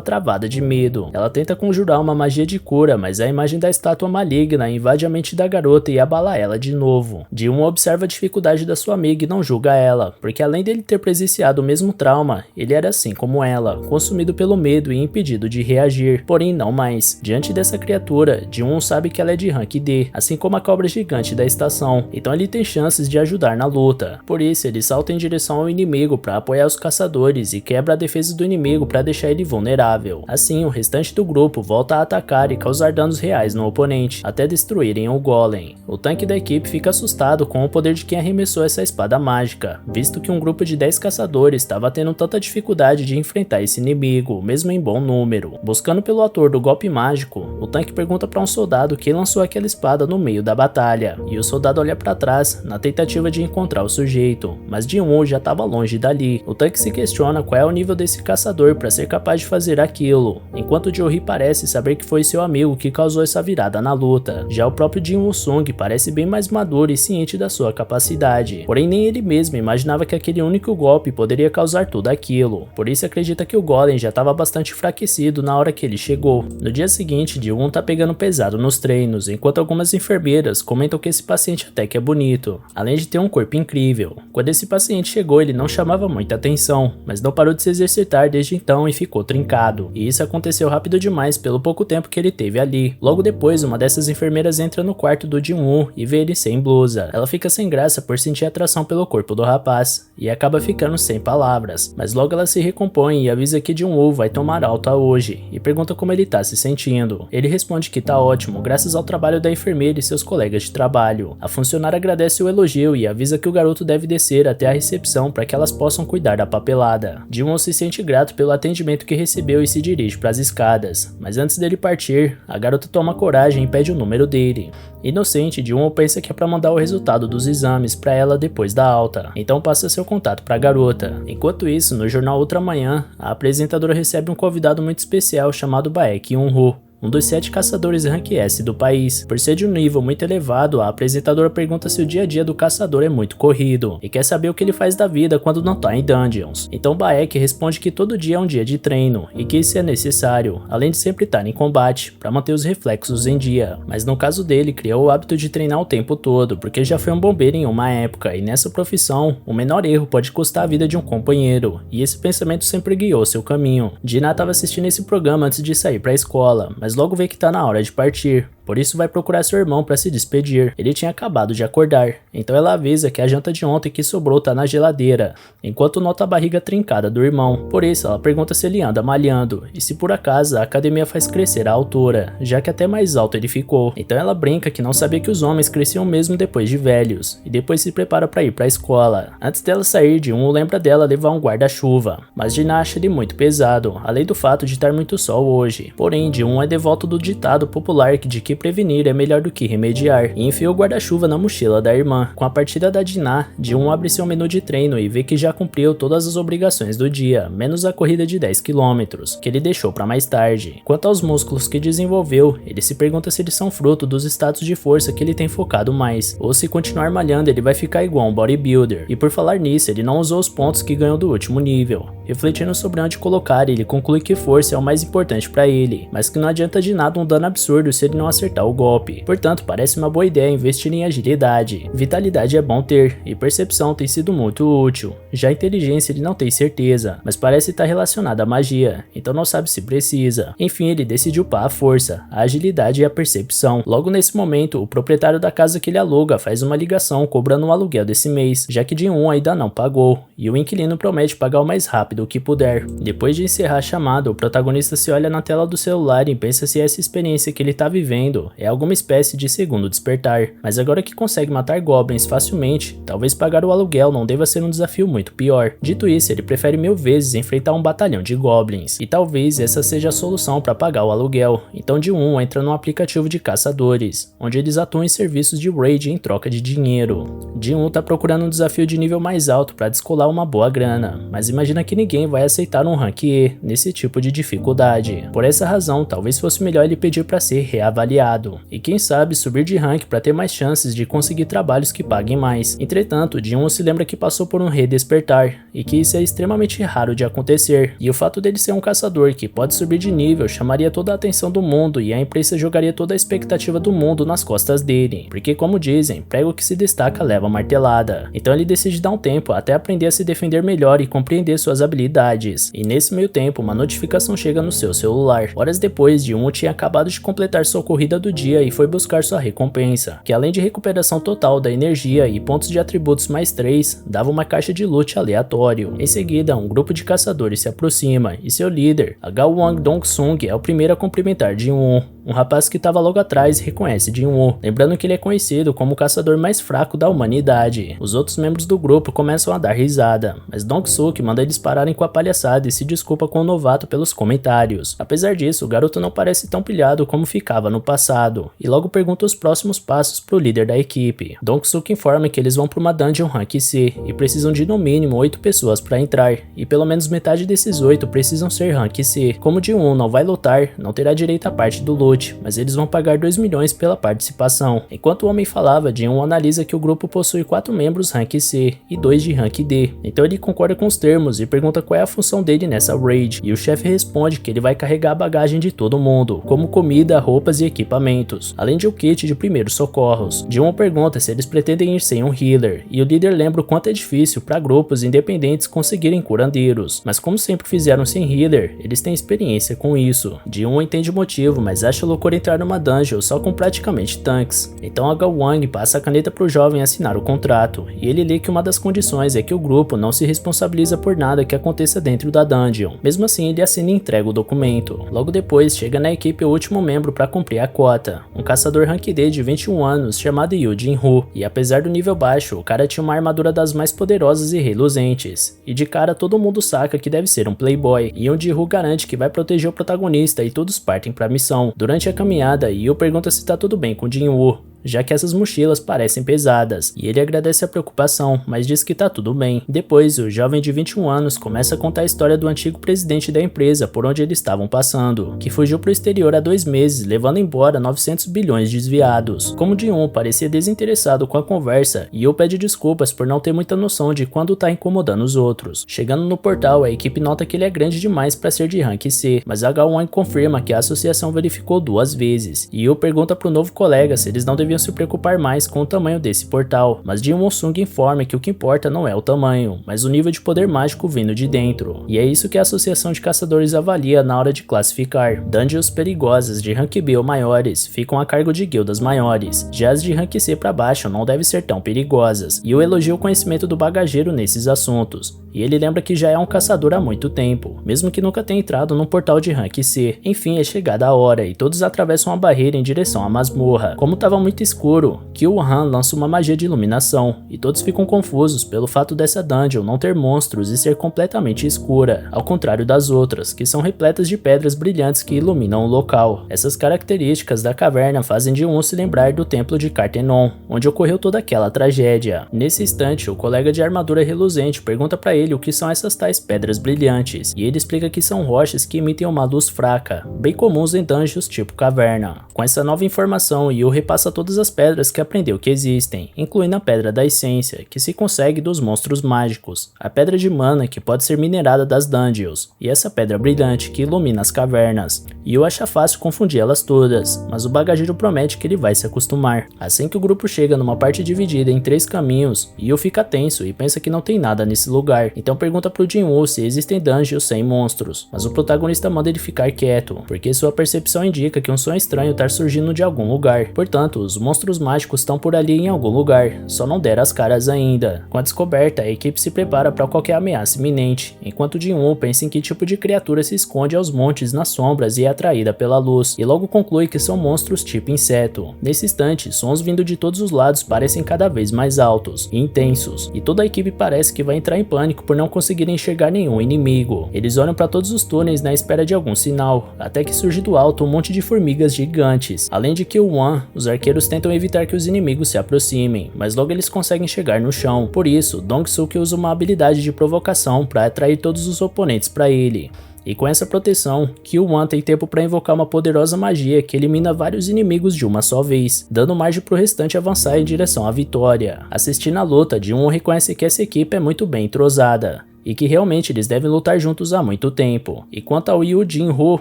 travada de medo. Ela tenta conjurar uma magia de cura, mas a imagem da estátua maligna invade a mente da garota e abala ela de novo. Ji-won observa a dificuldade da sua amiga e não julga ela, porque além dele ter presenciado o mesmo trauma, ele era assim como ela, consumido pelo medo e impedido de reagir, porém não mais. Diante dessa criatura, Ji-won sabe que ela é de rank D, assim como a cobra gigante da estação, então ele tem chances de ajudar na luta. Por isso, ele salta em direção ao inimigo para apoiar os caçadores e quebra a defesa do inimigo para deixar ele vulnerável. Assim, o restante do grupo volta a atacar e causar danos reais no oponente, até destruírem o golem. O tanque da equipe fica assustado com o poder de quem arremessou essa espada mágica, visto que um grupo de 10 caçadores estava tendo tanta dificuldade de enfrentar esse inimigo, mesmo em bom número. Buscando pelo ator do golpe mágico, o tanque pergunta para um soldado quem lançou aquela espada no meio da batalha, e o soldado olha para trás na tentativa de encontrar o sujeito, mas Ji-won já estava longe dali. O tanque se questiona qual é o nível desse caçador para ser capaz de fazer aquilo, enquanto Jo-hee parece saber que foi seu amigo que causou essa virada na luta. Já o próprio Jin Woo-sung parece bem mais maduro e ciente da sua capacidade, porém nem ele mesmo imaginava que aquele único golpe poderia causar tudo aquilo, por isso acredita que o golem já estava bastante enfraquecido na hora que ele chegou. No dia seguinte, Ji-won tá pegando pesado nos treinos, enquanto algumas enfermeiras comentam que esse paciente até que é bonito, além de ter um corpo incrível. Quando esse paciente chegou, ele não chamava muita atenção, mas não parou de se exercitar desde então e ficou trincado, e isso aconteceu rápido demais pelo pouco tempo que ele teve ali. Logo depois, uma dessas enfermeiras entra no quarto do Ji-won e vê ele sem blusa. Ela fica sem graça por sentir atração pelo corpo do rapaz, e acaba ficando sem palavras, mas logo ela se recompõe e avisa que Ji-won vai tomar alta hoje, e pergunta como ele tá se sentindo. Ele responde que tá ótimo, graças ao trabalho da enfermeira e seus colegas de trabalho. A funcionária agradece o elogio e avisa que o garoto deve descer até a recepção para que elas possam cuidar da papelada. Ji-won se sente grato pelo atendimento que recebeu e se dirige para as escadas, mas antes dele partir, a garota toma coragem e pede o número dele. Inocente, Ji-won pensa que é para mandar o resultado dos exames para ela depois da alta, então passa seu contato para a garota. Enquanto isso, no jornal Outra Manhã, a apresentadora recebe um convidado muito especial chamado Baek Yoon-ho. um dos 7 caçadores Rank S do país. Por ser de um nível muito elevado, a apresentadora pergunta se o dia a dia do caçador é muito corrido e quer saber o que ele faz da vida quando não tá em dungeons. Então Baek responde que todo dia é um dia de treino e que isso é necessário, além de sempre estar em combate, para manter os reflexos em dia. Mas no caso dele, criou o hábito de treinar o tempo todo, porque já foi um bombeiro em uma época e nessa profissão, o menor erro pode custar a vida de um companheiro, e esse pensamento sempre guiou seu caminho. Dina estava assistindo esse programa antes de sair para a escola, mas logo vê que tá na hora de partir. Por isso vai procurar seu irmão para se despedir. Ele tinha acabado de acordar, então ela avisa que a janta de ontem que sobrou tá na geladeira, enquanto nota a barriga trincada do irmão. Por isso ela pergunta se ele anda malhando, e se por acaso a academia faz crescer a altura, já que até mais alto ele ficou. Então ela brinca que não sabia que os homens cresciam mesmo depois de velhos, e depois se prepara para ir para a escola. Antes dela sair, Ji-won lembra dela levar um guarda-chuva, mas Dina acha ele muito pesado, além do fato de estar muito sol hoje. Porém, Ji-won é devoto do ditado popular de que prevenir é melhor do que remediar, e enfia o guarda-chuva na mochila da irmã. Com a partida da Dina, Ji-won abre seu menu de treino e vê que já cumpriu todas as obrigações do dia, menos a corrida de 10 km, que ele deixou para mais tarde. Quanto aos músculos que desenvolveu, ele se pergunta se eles são fruto dos status de força que ele tem focado mais, ou se continuar malhando ele vai ficar igual um bodybuilder. E por falar nisso, ele não usou os pontos que ganhou do último nível. Refletindo sobre onde colocar, ele conclui que força é o mais importante para ele, mas que não adianta de nada um dano absurdo se ele não acertar o golpe. Portanto, parece uma boa ideia investir em agilidade. Vitalidade é bom ter, e percepção tem sido muito útil. Já a inteligência ele não tem certeza, mas parece estar relacionada à magia, então não sabe se precisa. Enfim, ele decide upar a força, a agilidade e a percepção. Logo nesse momento, o proprietário da casa que ele aluga faz uma ligação cobrando o aluguel desse mês, já que Ji-won ainda não pagou, e o inquilino promete pagar o mais rápido que puder. Depois de encerrar a chamada, o protagonista se olha na tela do celular e pensa se essa experiência que ele está vivendo é alguma espécie de segundo despertar, mas agora que consegue matar goblins facilmente, talvez pagar o aluguel não deva ser um desafio muito pior. Dito isso, ele prefere 1000 vezes enfrentar um batalhão de goblins, e talvez essa seja a solução para pagar o aluguel. Então Ji-won entra num aplicativo de caçadores, onde eles atuam em serviços de raid em troca de dinheiro. Ji-won tá procurando um desafio de nível mais alto para descolar uma boa grana, mas imagina que ninguém vai aceitar um rank E nesse tipo de dificuldade. Por essa razão, talvez fosse melhor ele pedir para ser reavaliado, e quem sabe subir de rank para ter mais chances de conseguir trabalhos que paguem mais. Entretanto, Ji-won se lembra que passou por um redespertar, e que isso é extremamente raro de acontecer, e o fato dele ser um caçador que pode subir de nível chamaria toda a atenção do mundo e a imprensa jogaria toda a expectativa do mundo nas costas dele, porque como dizem, prego que se destaca leva martelada. Então ele decide dar um tempo até aprender a se defender melhor e compreender suas habilidades, e nesse meio tempo uma notificação chega no seu celular. Horas depois, Ji-won tinha acabado de completar sua corrida do dia e foi buscar sua recompensa, que além de recuperação total da energia e pontos de atributos mais 3, dava uma caixa de loot aleatório. Em seguida, um grupo de caçadores se aproxima e seu líder, Gawang Dong-sung, é o primeiro a cumprimentar Ji-won. Um rapaz que estava logo atrás reconhece Ji-won, lembrando que ele é conhecido como o caçador mais fraco da humanidade. Os outros membros do grupo começam a dar risada, mas Dong-suk manda eles pararem com a palhaçada e se desculpa com o novato pelos comentários. Apesar disso, o garoto não parece tão pilhado como ficava no passado, e logo pergunta os próximos passos pro líder da equipe. Dong-suk informa que eles vão para uma dungeon rank C, e precisam de no mínimo 8 pessoas para entrar, e pelo menos metade desses 8 precisam ser rank C. Como Ji-won não vai lutar, não terá direito à parte do loot, mas eles vão pagar 2 milhões pela participação. Enquanto o homem falava, Ji-won analisa que o grupo possui 4 membros rank C e 2 de rank D, então ele concorda com os termos e pergunta qual é a função dele nessa raid, e o chefe responde que ele vai carregar a bagagem de todo mundo, como comida, roupas e equipamentos, além de um kit de primeiros socorros. Ji-won pergunta se eles pretendem ir sem um healer, e o líder lembra o quanto é difícil para grupos independentes conseguirem curandeiros, mas como sempre fizeram sem healer, eles têm experiência com isso. Ji-won entende o motivo, mas acha loucura entrar numa dungeon só com praticamente tanques. Então a Gawang passa a caneta pro jovem assinar o contrato, e ele lê que uma das condições é que o grupo não se responsabiliza por nada que aconteça dentro da dungeon. Mesmo assim, ele assina e entrega o documento. Logo depois, chega na equipe o último membro para cumprir a cota, um caçador rank D de 21 anos chamado Yu Jin-ho, e apesar do nível baixo, o cara tinha uma armadura das mais poderosas e reluzentes, e de cara todo mundo saca que deve ser um playboy, e Yu Jin-ho garante que vai proteger o protagonista e todos partem para a missão. Durante a caminhada, Yu pergunta se tá tudo bem com Jin-woo, já que essas mochilas parecem pesadas, e ele agradece a preocupação, mas diz que tá tudo bem. Depois, o jovem de 21 anos começa a contar a história do antigo presidente da empresa por onde eles estavam passando, que fugiu pro exterior há 2 meses, levando embora 900 bilhões desviados. Como Jin-Woo parecia desinteressado com a conversa, Yoo pede desculpas por não ter muita noção de quando tá incomodando os outros. Chegando no portal, a equipe nota que ele é grande demais para ser de rank C, mas a Ga-won confirma que a associação verificou 2 vezes. Yoo pergunta pro novo colega se eles não deviam se preocupar mais com o tamanho desse portal, mas Jin-Woo-sung informa que o que importa não é o tamanho, mas o nível de poder mágico vindo de dentro. E é isso que a associação de caçadores avalia na hora de classificar. Dungeons perigosas de rank B ou maiores ficam a cargo de guildas maiores, já as de rank C para baixo não devem ser tão perigosas. Yoo elogia o conhecimento do bagageiro nesses assuntos, e ele lembra que já é um caçador há muito tempo, mesmo que nunca tenha entrado num portal de rank C. Enfim, é chegada a hora e todos atravessam a barreira em direção à masmorra. Como estava muito escuro, Kyo-han lança uma magia de iluminação, e todos ficam confusos pelo fato dessa dungeon não ter monstros e ser completamente escura, ao contrário das outras, que são repletas de pedras brilhantes que iluminam o local. Essas características da caverna fazem Jin-Woo se lembrar do templo de Kartenon, onde ocorreu toda aquela tragédia. Nesse instante, o colega de armadura reluzente pergunta para ele o que são essas tais pedras brilhantes, e ele explica que são rochas que emitem uma luz fraca, bem comuns em dungeons tipo caverna. Com essa nova informação, Yoo repassa todas as pedras que aprendeu que existem, incluindo a pedra da essência, que se consegue dos monstros mágicos, a pedra de mana, que pode ser minerada das dungeons, e essa pedra brilhante que ilumina as cavernas. Yoo acha fácil confundir elas todas, mas o bagageiro promete que ele vai se acostumar. Assim que o grupo chega numa parte dividida em 3 caminhos, Yoo fica tenso e pensa que não tem nada nesse lugar, então pergunta pro Jin-Woo se existem dungeons sem monstros, mas o protagonista manda ele ficar quieto, porque sua percepção indica que um som estranho tá surgindo de algum lugar. Portanto, os monstros mágicos estão por ali em algum lugar, só não deram as caras ainda. Com a descoberta, a equipe se prepara para qualquer ameaça iminente, enquanto Jin-Woo pensa em que tipo de criatura se esconde aos montes nas sombras e é atraída pela luz, e logo conclui que são monstros tipo inseto. Nesse instante, sons vindo de todos os lados parecem cada vez mais altos e intensos, e toda a equipe parece que vai entrar em pânico por não conseguirem enxergar nenhum inimigo. Eles olham para todos os túneis na espera de algum sinal, até que surge do alto um monte de formigas gigantes. Além de Kyo-wan, os arqueiros tentam evitar que os inimigos se aproximem, mas logo eles conseguem chegar no chão. Por isso, Dong-suk usa uma habilidade de provocação para atrair todos os oponentes para ele. E com essa proteção, Kyo-wan tem tempo para invocar uma poderosa magia que elimina vários inimigos de uma só vez, dando margem pro restante avançar em direção à vitória. Assistindo a luta, Jin-Woo reconhece que essa equipe é muito bem entrosada, e que realmente eles devem lutar juntos há muito tempo. E quanto ao Yoo Jin-Ho,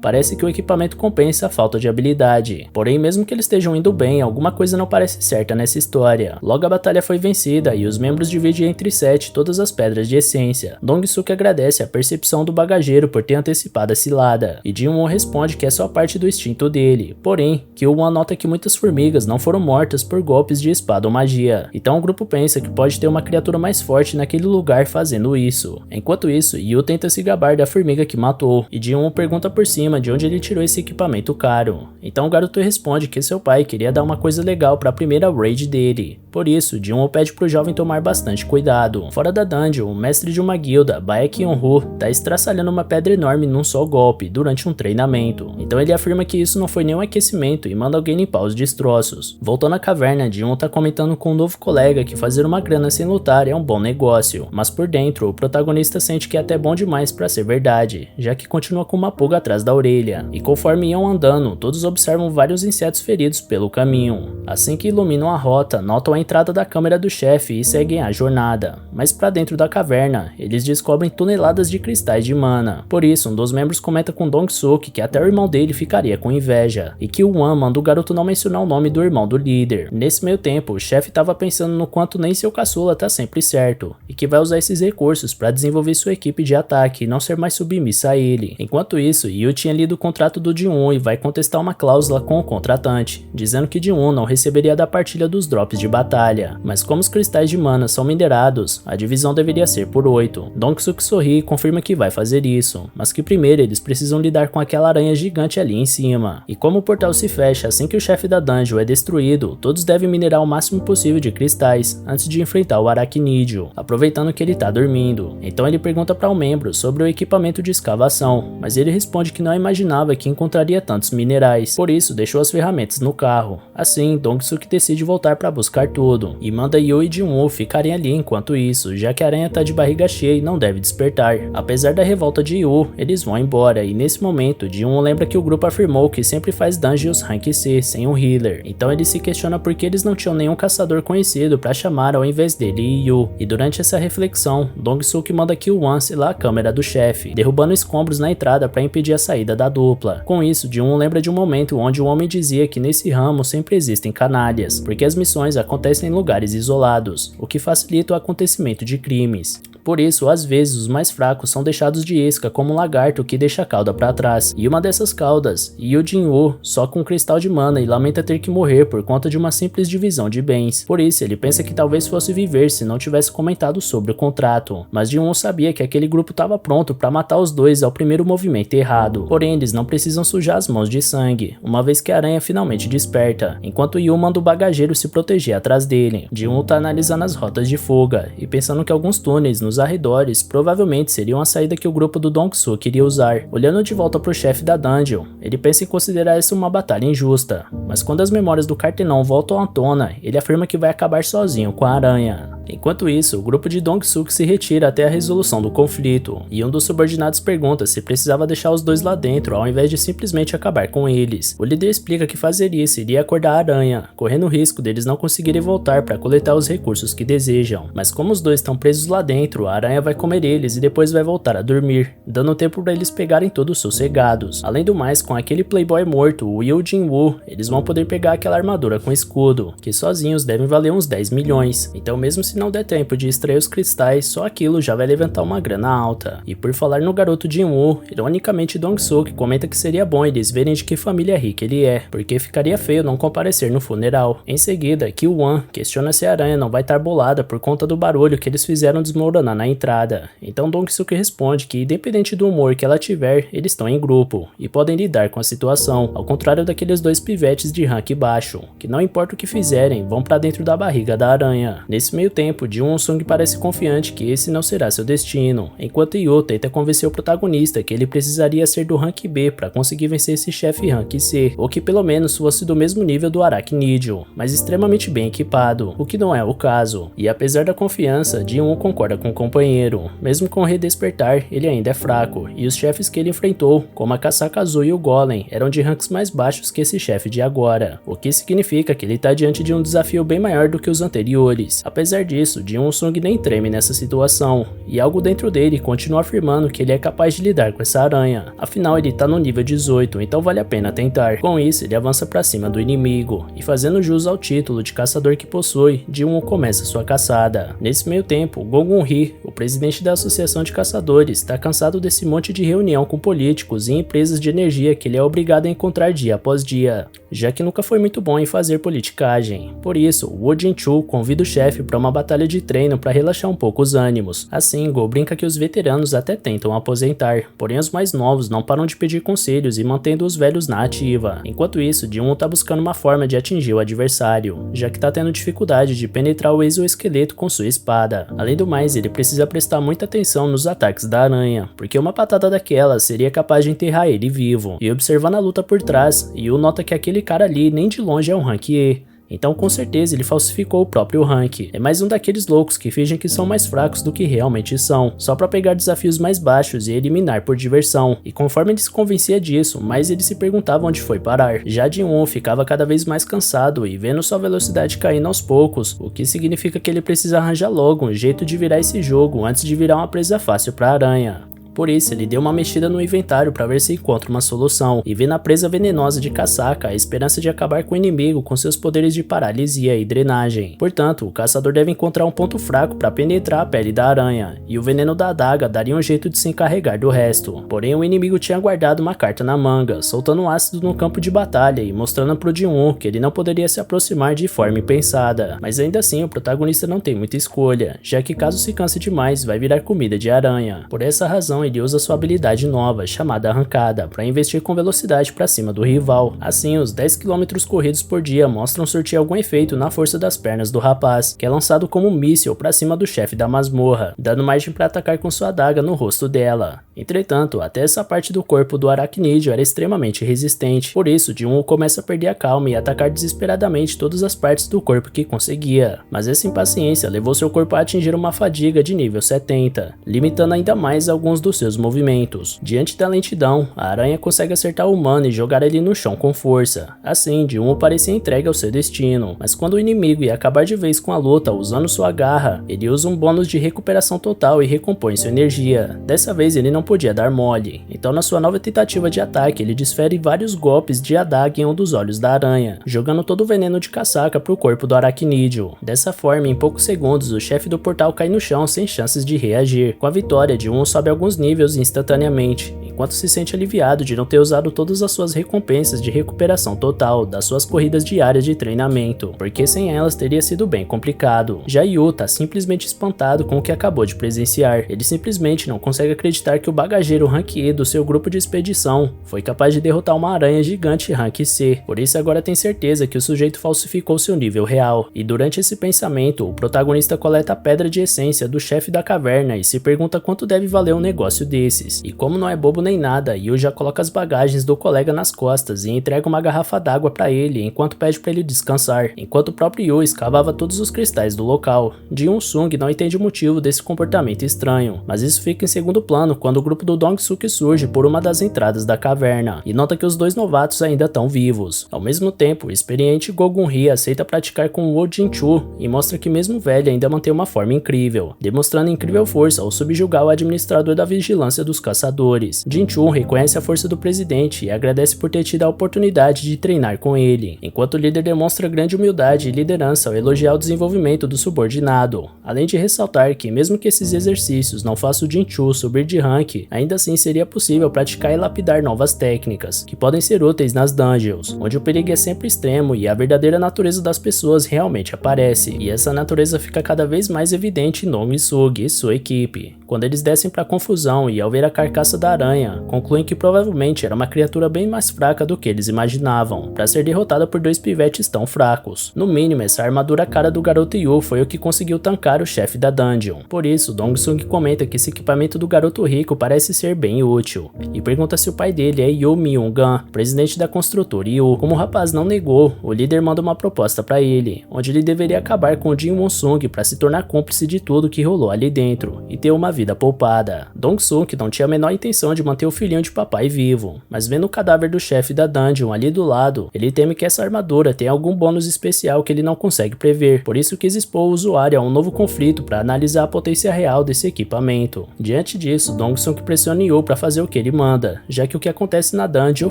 parece que o equipamento compensa a falta de habilidade. Porém, mesmo que eles estejam indo bem, alguma coisa não parece certa nessa história. Logo a batalha foi vencida e os membros dividem entre 7 todas as pedras de essência. Dong-suk agradece a percepção do bagageiro por ter antecipado a cilada, e Jin-Woo responde que é só parte do instinto dele. Porém, Kyo-wan nota que muitas formigas não foram mortas por golpes de espada ou magia, então o grupo pensa que pode ter uma criatura mais forte naquele lugar fazendo isso. Enquanto isso, Yoo tenta se gabar da formiga que matou, e Jin-Woo pergunta por cima de onde ele tirou esse equipamento caro. Então o garoto responde que seu pai queria dar uma coisa legal para a primeira raid dele. Por isso, Jin-Woo pede pro jovem tomar bastante cuidado. Fora da dungeon, o mestre de uma guilda, Bae Kyung-ho, tá estraçalhando uma pedra enorme num só golpe, durante um treinamento. Então ele afirma que isso não foi nenhum aquecimento e manda alguém limpar os destroços. Voltando à caverna, Jin-Woo tá comentando com um novo colega que fazer uma grana sem lutar é um bom negócio, mas por dentro, o protagonista sente que é até bom demais pra ser verdade, já que continua com uma pulga atrás da orelha, e conforme iam andando, todos observam vários insetos feridos pelo caminho. Assim que iluminam a rota, notam a entrada da câmera do chefe e seguem a jornada, mas pra dentro da caverna, eles descobrem toneladas de cristais de mana. Por isso, um dos membros comenta com Dong-suk que até o irmão dele ficaria com inveja, e que o Wan manda o garoto não mencionar o nome do irmão do líder. Nesse meio tempo, o chefe tava pensando no quanto nem seu caçula tá sempre certo, e que vai usar esses recursos pra desenvolver sua equipe de ataque e não ser mais submissa a ele. Enquanto isso, Yoo tinha lido o contrato do Jin-Woo e vai contestar uma cláusula com o contratante, dizendo que Jin-Woo não receberia da partilha dos drops de batalha. Mas como os cristais de mana são minerados, a divisão deveria ser por 8. Dong-suk sorri e confirma que vai fazer isso, mas que primeiro eles precisam lidar com aquela aranha gigante ali em cima. E como o portal se fecha assim que o chefe da dungeon é destruído, todos devem minerar o máximo possível de cristais antes de enfrentar o aracnídeo, aproveitando que ele tá dormindo. Então ele pergunta para um membro sobre o equipamento de escavação, mas ele responde que não imaginava que encontraria tantos minerais, por isso deixou as ferramentas no carro. Assim, Dong-suk decide voltar para buscar tudo, e manda Yoo e Jin-woo ficarem ali enquanto isso, já que a aranha tá de barriga cheia e não deve despertar. Apesar da revolta de Yoo, eles vão embora, e nesse momento, Jin-woo lembra que o grupo afirmou que sempre faz dungeons rank C sem um healer, então ele se questiona por que eles não tinham nenhum caçador conhecido para chamar ao invés dele e Yoo. E durante essa reflexão, Dong-suk manda Kil-won selar a câmera do chefe, derrubando escombros na entrada para impedir a saída da dupla. Com isso, Jin-woo lembra de um momento onde um homem dizia que nesse ramo sempre existem canalhas, porque as missões acontecem em lugares isolados, o que facilita o acontecimento de crimes. Por isso, às vezes, os mais fracos são deixados de isca como um lagarto que deixa a cauda para trás. E uma dessas caudas, Yoo Jin-woo, só com um cristal de mana e lamenta ter que morrer por conta de uma simples divisão de bens. Por isso, ele pensa que talvez fosse viver se não tivesse comentado sobre o contrato. Mas Jin-woo sabia que aquele grupo estava pronto para matar os dois ao primeiro movimento errado. Porém, eles não precisam sujar as mãos de sangue, uma vez que a aranha finalmente desperta, enquanto Yoo manda o bagageiro se proteger atrás dele. Jin-woo tá analisando as rotas de fuga e pensando que alguns túneis nos arredores provavelmente seriam a saída que o grupo do Dong-suk iria usar. Olhando de volta pro chefe da dungeon, ele pensa em considerar isso uma batalha injusta, mas quando as memórias do Cartenon voltam à tona, ele afirma que vai acabar sozinho com a aranha. Enquanto isso, o grupo de Dong-suk se retira até a resolução do conflito, e um dos subordinados pergunta se precisava deixar os dois lá dentro ao invés de simplesmente acabar com eles. O líder explica que fazer isso iria acordar a aranha, correndo o risco deles não conseguirem voltar para coletar os recursos que desejam. Mas como os dois estão presos lá dentro, a aranha vai comer eles e depois vai voltar a dormir, dando tempo para eles pegarem todos sossegados. Além do mais, com aquele playboy morto, o Yoo Jin-woo, eles vão poder pegar aquela armadura com escudo, que sozinhos devem valer uns 10 milhões. Então mesmo se não der tempo de extrair os cristais, só aquilo já vai levantar uma grana alta. E por falar no garoto Jin-woo, ironicamente Dong-suk comenta que seria bom eles verem de que família rica ele é, porque ficaria feio não comparecer no funeral. Em seguida, Kil-won questiona se a aranha não vai estar bolada por conta do barulho que eles fizeram desmoronar na entrada. Então Dong-suk responde que independente do humor que ela tiver, eles estão em grupo e podem lidar com a situação, ao contrário daqueles dois pivetes de rank baixo, que não importa o que fizerem, vão pra dentro da barriga da aranha. Nesse meio tempo, Jin-sung parece confiante que esse não será seu destino, enquanto Yoo tenta convencer o protagonista que ele precisaria ser do rank B para conseguir vencer esse chefe rank C, ou que pelo menos fosse do mesmo nível do Arachnidio, mas extremamente bem equipado, o que não é o caso. E apesar da confiança, Jin-woo concorda com o companheiro. Mesmo com o redespertar, ele ainda é fraco, e os chefes que ele enfrentou, como a Casaca Azul e o Golem, eram de ranks mais baixos que esse chefe de agora, o que significa que ele está diante de um desafio bem maior do que os anteriores. Apesar disso, Jin-sung nem treme nessa situação, e algo dentro dele continua afirmando que ele é capaz de lidar com essa aranha. Afinal, ele tá no nível 18, então vale a pena tentar. Com isso, ele avança pra cima do inimigo, e fazendo jus ao título de caçador que possui, Jin-woo começa sua caçada. Nesse meio tempo, Go Gun-hee, o presidente da Associação de Caçadores, tá cansado desse monte de reunião com políticos e empresas de energia que ele é obrigado a encontrar dia após dia, já que nunca foi muito bom em fazer politicagem. Por isso, Woo Jin-chul convida o chefe para uma batalha de treino para relaxar um pouco os ânimos. Assim, Go brinca que os veteranos até tentam aposentar, porém os mais novos não param de pedir conselhos e mantendo os velhos na ativa. Enquanto isso, Jin-woo tá buscando uma forma de atingir o adversário, já que tá tendo dificuldade de penetrar o exoesqueleto com sua espada. Além do mais, ele precisa prestar muita atenção nos ataques da aranha, porque uma patada daquela seria capaz de enterrar ele vivo. E observando a luta por trás, Yoo nota que aquele cara ali nem de longe é um rank E. Então com certeza ele falsificou o próprio rank. É mais um daqueles loucos que fingem que são mais fracos do que realmente são, só pra pegar desafios mais baixos e eliminar por diversão. E conforme ele se convencia disso, mais ele se perguntava onde foi parar. Já Jin-woo ficava cada vez mais cansado e vendo sua velocidade caindo aos poucos, o que significa que ele precisa arranjar logo um jeito de virar esse jogo antes de virar uma presa fácil pra aranha. Por isso, ele deu uma mexida no inventário para ver se encontra uma solução, e vê na presa venenosa de Casaca a esperança de acabar com o inimigo com seus poderes de paralisia e drenagem. Portanto, o caçador deve encontrar um ponto fraco para penetrar a pele da aranha, e o veneno da adaga daria um jeito de se encarregar do resto. Porém, o inimigo tinha guardado uma carta na manga, soltando um ácido no campo de batalha e mostrando pro Jin-woo que ele não poderia se aproximar de forma impensada. Mas ainda assim, o protagonista não tem muita escolha, já que caso se canse demais, vai virar comida de aranha. Por essa razão, então ele usa sua habilidade nova, chamada arrancada, para investir com velocidade para cima do rival. Assim, os 10 km corridos por dia mostram surtir algum efeito na força das pernas do rapaz, que é lançado como um míssil para cima do chefe da masmorra, dando margem para atacar com sua adaga no rosto dela. Entretanto, até essa parte do corpo do aracnídeo era extremamente resistente, por isso Jin-Woo começa a perder a calma e atacar desesperadamente todas as partes do corpo que conseguia. Mas essa impaciência levou seu corpo a atingir uma fadiga de nível 70, limitando ainda mais alguns dos seus movimentos. Diante da lentidão, a aranha consegue acertar o humano e jogar ele no chão com força. Assim, Jin-Woo parecia entregue ao seu destino, mas quando o inimigo ia acabar de vez com a luta usando sua garra, ele usa um bônus de recuperação total e recompõe sua energia. Dessa vez ele não podia dar mole, então na sua nova tentativa de ataque ele desfere vários golpes de adaga em um dos olhos da aranha, jogando todo o veneno de casaca pro corpo do aracnídeo. Dessa forma, em poucos segundos, o chefe do portal cai no chão sem chances de reagir. Com a vitória, Jin-Woo sobe alguns níveis instantaneamente, enquanto se sente aliviado de não ter usado todas as suas recompensas de recuperação total das suas corridas diárias de treinamento, porque sem elas teria sido bem complicado. Já Yu tá simplesmente espantado com o que acabou de presenciar. Ele simplesmente não consegue acreditar que o bagageiro Rank E do seu grupo de expedição foi capaz de derrotar uma aranha gigante Rank C. Por isso agora tem certeza que o sujeito falsificou seu nível real. E durante esse pensamento, o protagonista coleta a pedra de essência do chefe da caverna e se pergunta quanto deve valer um negócio desses. E como não é bobo nem nada, Yu já coloca as bagagens do colega nas costas e entrega uma garrafa d'água para ele enquanto pede para ele descansar, enquanto o próprio Yu escavava todos os cristais do local. Jin-Sung não entende o motivo desse comportamento estranho, mas isso fica em segundo plano quando o grupo do Dong-Suk surge por uma das entradas da caverna e nota que os dois novatos ainda estão vivos. Ao mesmo tempo, o experiente Go-Gun-Hee aceita praticar com Wo Jin-Chu e mostra que mesmo velho ainda mantém uma forma incrível, demonstrando incrível força ao subjugar o administrador da vigilância dos caçadores. Jin-Chu reconhece a força do presidente e agradece por ter tido a oportunidade de treinar com ele, enquanto o líder demonstra grande humildade e liderança ao elogiar o desenvolvimento do subordinado, além de ressaltar que mesmo que esses exercícios não façam o Jin-Chu subir de rank, ainda assim seria possível praticar e lapidar novas técnicas, que podem ser úteis nas dungeons, onde o perigo é sempre extremo e a verdadeira natureza das pessoas realmente aparece, e essa natureza fica cada vez mais evidente em Dong-Suk e sua equipe, quando eles descem para a confusão e ao ver a carcaça da aranha, concluem que provavelmente era uma criatura bem mais fraca do que eles imaginavam, para ser derrotada por dois pivetes tão fracos. No mínimo, essa armadura cara do garoto Yu foi o que conseguiu tancar o chefe da dungeon. Por isso, Dong-Sung comenta que esse equipamento do garoto rico parece ser bem útil, e pergunta se o pai dele é Yu Myung-gun, presidente da construtora Yu. Como o rapaz não negou, o líder manda uma proposta para ele, onde ele deveria acabar com Jin-Won-Sung para se tornar cúmplice de tudo que rolou ali dentro, e ter uma vida poupada. Dong-Sung não tinha a menor intenção de manter o filhinho de papai vivo, mas vendo o cadáver do chefe da dungeon ali do lado, ele teme que essa armadura tenha algum bônus especial que ele não consegue prever, por isso quis expor o usuário a um novo conflito para analisar a potência real desse equipamento. Diante disso, Dong-Sung pressiona Yu para fazer o que ele manda, já que o que acontece na dungeon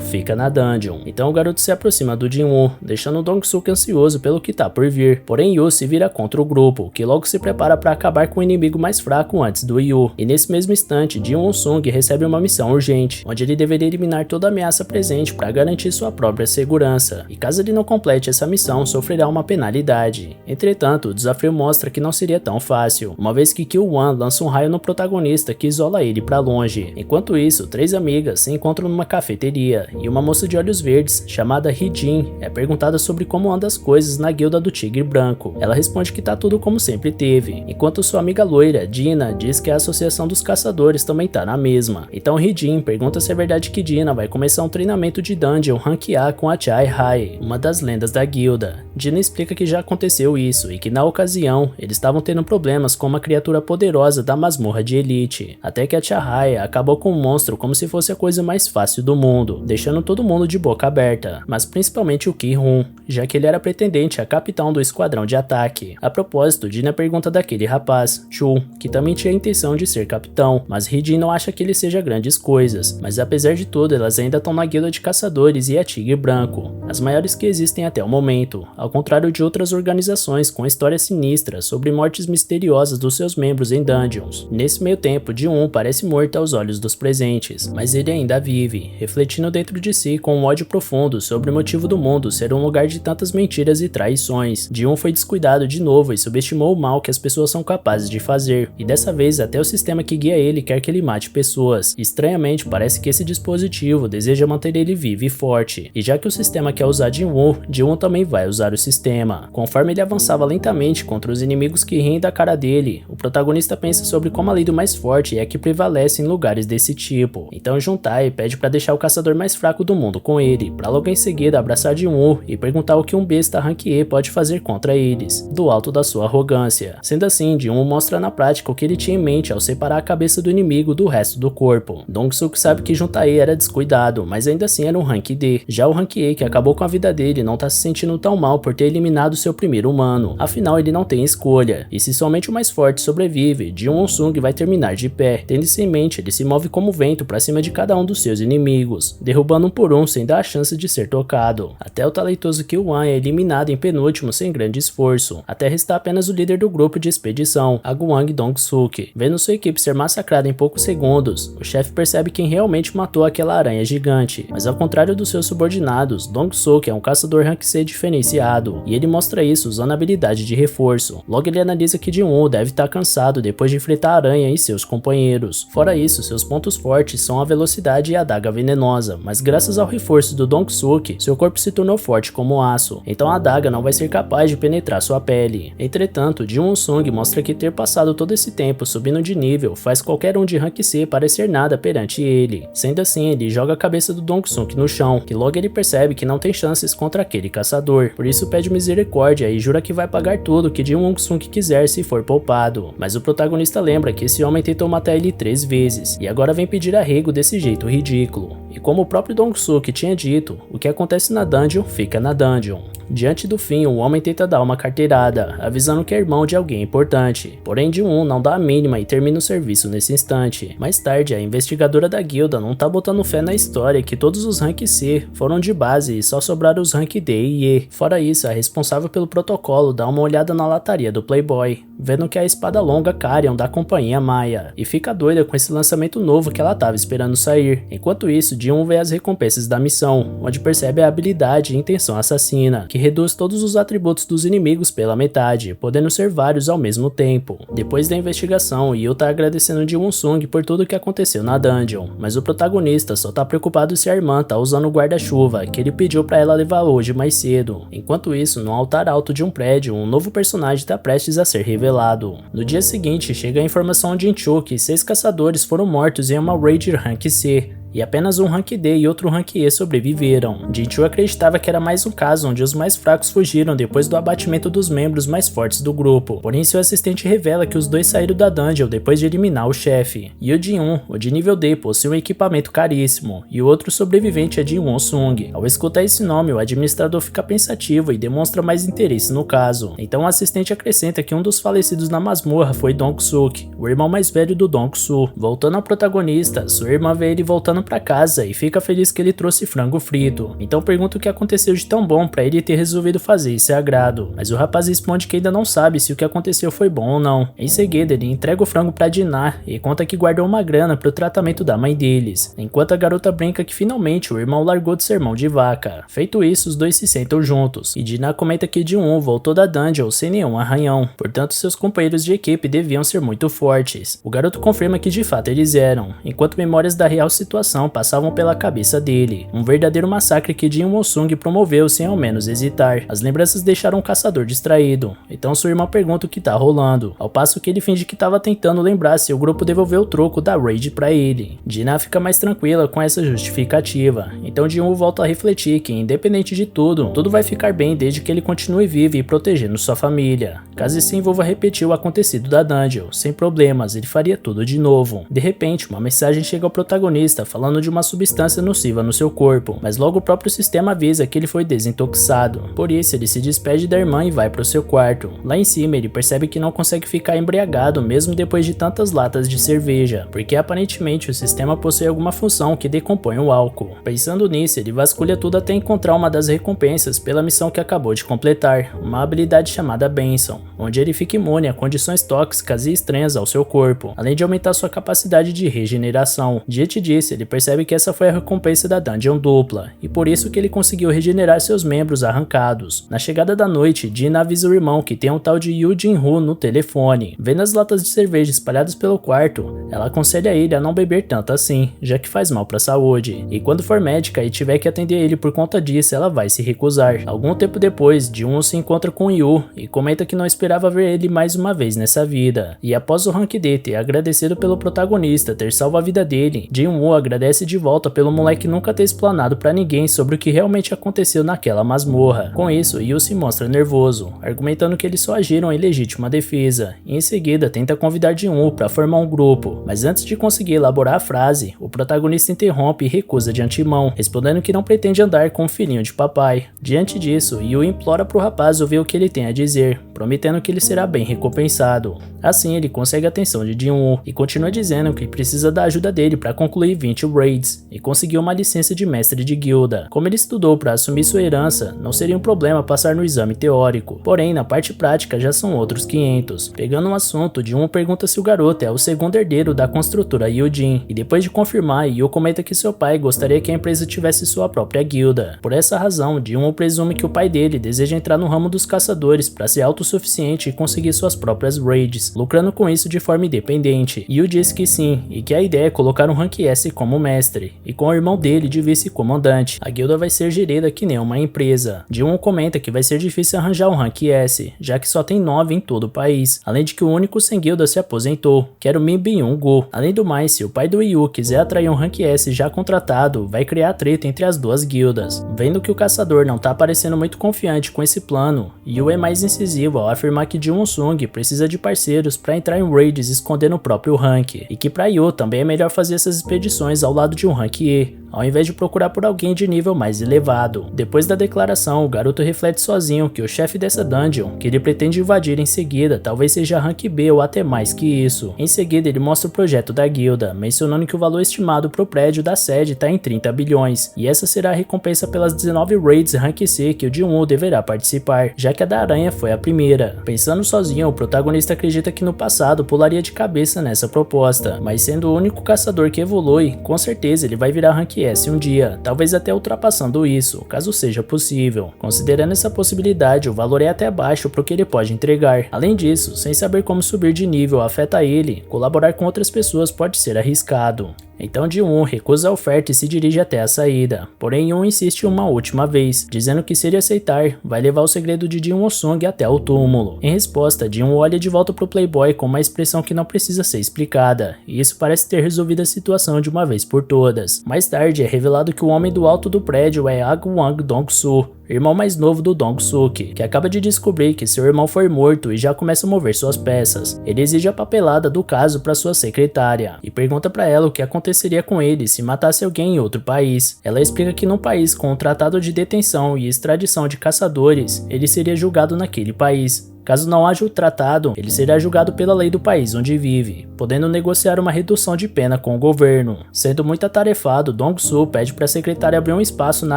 fica na dungeon. Então o garoto se aproxima do Jin-Woo, deixando Dong-Sung ansioso pelo que tá por vir, porém Yu se vira contra o grupo, que logo se prepara para acabar com o inimigo mais fraco antes do Yu, e nesse mesmo instante, Jin-Won-Sung recebe uma missão urgente, onde ele deveria eliminar toda ameaça presente para garantir sua própria segurança, e caso ele não complete essa missão, sofrerá uma penalidade. Entretanto, o desafio mostra que não seria tão fácil, uma vez que Kyo-Wan lança um raio no protagonista que isola ele para longe. Enquanto isso, três amigas se encontram numa cafeteria, e uma moça de olhos verdes, chamada Hee-Jin, é perguntada sobre como andam as coisas na guilda do Tigre Branco. Ela responde que tá tudo como sempre teve, enquanto sua amiga loira, Dina, diz que a associação dos caçadores também tá na mesma. Então Hee-Jin pergunta se é verdade que Dina vai começar um treinamento de dungeon Rank A com a Chai Hai, uma das lendas da guilda. Dina explica que já aconteceu isso e que na ocasião eles estavam tendo problemas com uma criatura poderosa da masmorra de elite, até que a Chai Hai acabou com o monstro como se fosse a coisa mais fácil do mundo, deixando todo mundo de boca aberta, mas principalmente o Ki-Hun, já que ele era pretendente a capitão do esquadrão de ataque. A propósito, Dina pergunta daquele rapaz, Chu, que também tinha a intenção de ser capitão, mas Hee-Jin não acha que ele seja grande escolha coisas, mas apesar de tudo elas ainda estão na guilda de caçadores e a Tigre Branco, as maiores que existem até o momento, ao contrário de outras organizações com histórias sinistras sobre mortes misteriosas dos seus membros em dungeons. Nesse meio tempo, Ji-Won parece morto aos olhos dos presentes, mas ele ainda vive, refletindo dentro de si com um ódio profundo sobre o motivo do mundo ser um lugar de tantas mentiras e traições. Ji-Won foi descuidado de novo e subestimou o mal que as pessoas são capazes de fazer, e dessa vez até o sistema que guia ele quer que ele mate pessoas. Estranhamente, parece que esse dispositivo deseja manter ele vivo e forte, e já que o sistema quer usar Ji-Won, Ji-Won também vai usar o sistema. Conforme ele avançava lentamente contra os inimigos que riem da cara dele, o protagonista pensa sobre como a lei do mais forte é a que prevalece em lugares desse tipo. Então Juntai pede para deixar o caçador mais fraco do mundo com ele, para logo em seguida abraçar Ji-Won e perguntar o que um besta Rank E pode fazer contra eles, do alto da sua arrogância. Sendo assim, Ji-Won mostra na prática o que ele tinha em mente ao separar a cabeça do inimigo do resto do corpo. Dong-suk sabe que Juntai era descuidado, mas ainda assim era um Rank D. Já o Rank E, que acabou com a vida dele, não tá se sentindo tão mal por ter eliminado seu primeiro humano. Afinal, ele não tem escolha, e se somente o mais forte sobrevive, Ji-Won-sung vai terminar de pé. Tendo isso em mente, ele se move como vento pra cima de cada um dos seus inimigos, derrubando um por um sem dar a chance de ser tocado. Até o talentoso Kil-wan é eliminado em penúltimo sem grande esforço, até restar apenas o líder do grupo de expedição, Aguang Dong-suk. Vendo sua equipe ser massacrada em poucos segundos, o chefe percebe quem realmente matou aquela aranha gigante, mas ao contrário dos seus subordinados, Dong-suk é um caçador Rank C diferenciado, e ele mostra isso usando a habilidade de reforço. Logo ele analisa que Ji-Won deve estar cansado depois de enfrentar a aranha e seus companheiros. Fora isso, seus pontos fortes são a velocidade e a adaga venenosa, mas graças ao reforço do Dong-suk, seu corpo se tornou forte como aço, então a adaga não vai ser capaz de penetrar sua pele. Entretanto, Ji-Won-sung mostra que ter passado todo esse tempo subindo de nível faz qualquer um de Rank C parecer nada perante ele. Sendo assim, ele joga a cabeça do Dong-suk no chão, que logo ele percebe que não tem chances contra aquele caçador, por isso pede misericórdia e jura que vai pagar tudo que Ji-Won-sung quiser se for poupado. Mas o protagonista lembra que esse homem tentou matar ele 3 vezes, e agora vem pedir arrego desse jeito ridículo. E como o próprio Dong-suk tinha dito, o que acontece na dungeon, fica na dungeon. Diante do fim, o homem tenta dar uma carteirada, avisando que é irmão de alguém importante. Porém, Ji-Won não dá a mínima e termina o serviço nesse instante. Mais tarde, a investigadora da guilda não tá botando fé na história que todos os Rank C foram de base e só sobraram os Rank D e E. Fora isso, a responsável pelo protocolo dá uma olhada na lataria do Playboy, vendo que é a espada longa Carrion da companhia Maia, e fica doida com esse lançamento novo que ela tava esperando sair. Enquanto isso, Ji-Won vê as recompensas da missão, onde percebe a habilidade e intenção assassina, que reduz todos os atributos dos inimigos pela metade, podendo ser vários ao mesmo tempo. Depois da investigação, Yu tá agradecendo Ji-Won-sung por tudo o que aconteceu na dungeon, mas o protagonista só tá preocupado se a irmã tá usando o guarda-chuva que ele pediu pra ela levar hoje mais cedo. Enquanto isso, no altar alto de um prédio, um novo personagem tá prestes a ser revelado. No dia seguinte, chega a informação de Incho que 6 caçadores foram mortos em uma raid Rank C, e apenas um Rank D e outro Rank E sobreviveram. Jinchu acreditava que era mais um caso onde os mais fracos fugiram depois do abatimento dos membros mais fortes do grupo, porém seu assistente revela que os dois saíram da dungeon depois de eliminar o chefe. E o Ji-Won, o de nível D, possui um equipamento caríssimo, e o outro sobrevivente é Ji-Won-sung. Ao escutar esse nome, o administrador fica pensativo e demonstra mais interesse no caso. Então o assistente acrescenta que um dos falecidos na masmorra foi Dong-suk, o irmão mais velho do Dong-su. Voltando ao protagonista, sua irmã vê ele voltando pra casa e fica feliz que ele trouxe frango frito. Então pergunta o que aconteceu de tão bom pra ele ter resolvido fazer esse agrado, mas o rapaz responde que ainda não sabe se o que aconteceu foi bom ou não. Em seguida ele entrega o frango pra Dinar e conta que guardou uma grana pro tratamento da mãe deles, enquanto a garota brinca que finalmente o irmão largou de ser mão de vaca. Feito isso, os dois se sentam juntos, e Dinar comenta que Ji-Won voltou da dungeon sem nenhum arranhão, portanto seus companheiros de equipe deviam ser muito fortes. O garoto confirma que de fato eles eram, enquanto memórias da real situação passavam pela cabeça dele. Um verdadeiro massacre que Ji-Won-sung promoveu sem ao menos hesitar. As lembranças deixaram o caçador distraído, então sua irmã pergunta o que tá rolando, ao passo que ele finge que tava tentando lembrar se o grupo devolveu o troco da raid pra ele. Dina fica mais tranquila com essa justificativa, então Ji-Won volta a refletir que independente de tudo vai ficar bem desde que ele continue vivo e protegendo sua família. Caso se envolva repetir o acontecido da dungeon, sem problemas, ele faria tudo de novo. De repente, uma mensagem chega ao protagonista falando falando de uma substância nociva no seu corpo, mas logo o próprio sistema avisa que ele foi desintoxicado. Por isso ele se despede da irmã e vai para o seu quarto. Lá em cima ele percebe que não consegue ficar embriagado mesmo depois de tantas latas de cerveja, porque aparentemente o sistema possui alguma função que decompõe o álcool. Pensando nisso, ele vasculha tudo até encontrar uma das recompensas pela missão que acabou de completar, uma habilidade chamada Benção, onde ele fica imune a condições tóxicas e estranhas ao seu corpo, além de aumentar sua capacidade de regeneração. Diante disso, ele percebe que essa foi a recompensa da dungeon dupla, e por isso que ele conseguiu regenerar seus membros arrancados. Na chegada da noite, Dina avisa o irmão que tem um tal de Yu Jin-Hu no telefone. Vendo as latas de cerveja espalhadas pelo quarto, ela aconselha ele a não beber tanto assim, já que faz mal para a saúde, e quando for médica e tiver que atender ele por conta disso, ela vai se recusar. Algum tempo depois, Jin-Woo se encontra com Yu e comenta que não esperava ver ele mais uma vez nessa vida, e após o Rank D ter agradecido pelo protagonista ter salvo a vida dele, Jin-Woo agradece de volta pelo moleque nunca ter explanado para ninguém sobre o que realmente aconteceu naquela masmorra. Com isso, Yu se mostra nervoso, argumentando que eles só agiram em legítima defesa, e em seguida tenta convidar Jin-Woo para formar um grupo, mas antes de conseguir elaborar a frase, o protagonista interrompe e recusa de antemão, respondendo que não pretende andar com o filhinho de papai. Diante disso, Yu implora pro rapaz ouvir o que ele tem a dizer, prometendo que ele será bem recompensado. Assim, ele consegue a atenção de Jin-Woo e continua dizendo que precisa da ajuda dele para concluir 20 raids e conseguir uma licença de mestre de guilda. Como ele estudou para assumir sua herança, não seria um problema passar no exame teórico, porém na parte prática já são outros 500. Pegando um assunto, Jin-Woo pergunta se o garoto é o segundo herdeiro da construtora Yujin, e depois de confirmar, Yu comenta que seu pai gostaria que a empresa tivesse sua própria guilda. Por essa razão, Jin-Woo presume que o pai dele deseja entrar no ramo dos caçadores para ser autossuficiente e conseguir suas próprias raids, lucrando com isso de forma independente. Yu diz que sim, e que a ideia é colocar um Rank S como mestre, e com o irmão dele de vice-comandante. A guilda vai ser gerida que nem uma empresa. Jin-Woo comenta que vai ser difícil arranjar um Rank S, já que só tem 9 em todo o país, além de que o único sem guilda se aposentou, que era o Min Byung-gu. Além do mais, se o pai do Yu quiser atrair um Rank S já contratado, vai criar treta entre as duas guildas. Vendo que o caçador não tá parecendo muito confiante com esse plano, Yu é mais incisivo ao afirmar que Jin Sung precisa de parceiros para entrar em raids escondendo o próprio rank, e que para Yu também é melhor fazer essas expedições ao lado de um Rank E, ao invés de procurar por alguém de nível mais elevado. Depois da declaração, o garoto reflete sozinho que o chefe dessa dungeon, que ele pretende invadir em seguida, talvez seja Rank B ou até mais que isso. Em seguida, ele mostra o projeto da guilda, mencionando que o valor estimado para o prédio da sede está em 30 bilhões, e essa será a recompensa pelas 19 raids Rank C que o Jin-Woo deverá participar, já que a da aranha foi a primeira. Pensando sozinho, o protagonista acredita que no passado pularia de cabeça nessa proposta, mas sendo o único caçador que evolui, com certeza ele vai virar Rank S um dia, talvez até ultrapassando isso, caso seja possível. Considerando essa possibilidade, o valor é até baixo para o que ele pode entregar. Além disso, sem saber como subir de nível afeta ele, colaborar com outras pessoas pode ser arriscado. Então Jin-Woo recusa a oferta e se dirige até a saída, porém Yoon insiste uma última vez, dizendo que se ele aceitar, vai levar o segredo de Jin Sung até o túmulo. Em resposta, Jin-Woo olha de volta pro Playboy com uma expressão que não precisa ser explicada, e isso parece ter resolvido a situação de uma vez por todas. Mais tarde é revelado que o homem do alto do prédio é Agwang Dong-soo, irmão mais novo do Dong-suk, que acaba de descobrir que seu irmão foi morto e já começa a mover suas peças. Ele exige a papelada do caso para sua secretária e pergunta para ela o que aconteceria com ele se matasse alguém em outro país. Ela explica que num país com um tratado de detenção e extradição de caçadores, ele seria julgado naquele país. Caso não haja o tratado, ele será julgado pela lei do país onde vive, podendo negociar uma redução de pena com o governo. Sendo muito atarefado, Dong-soo pede para a secretária abrir um espaço na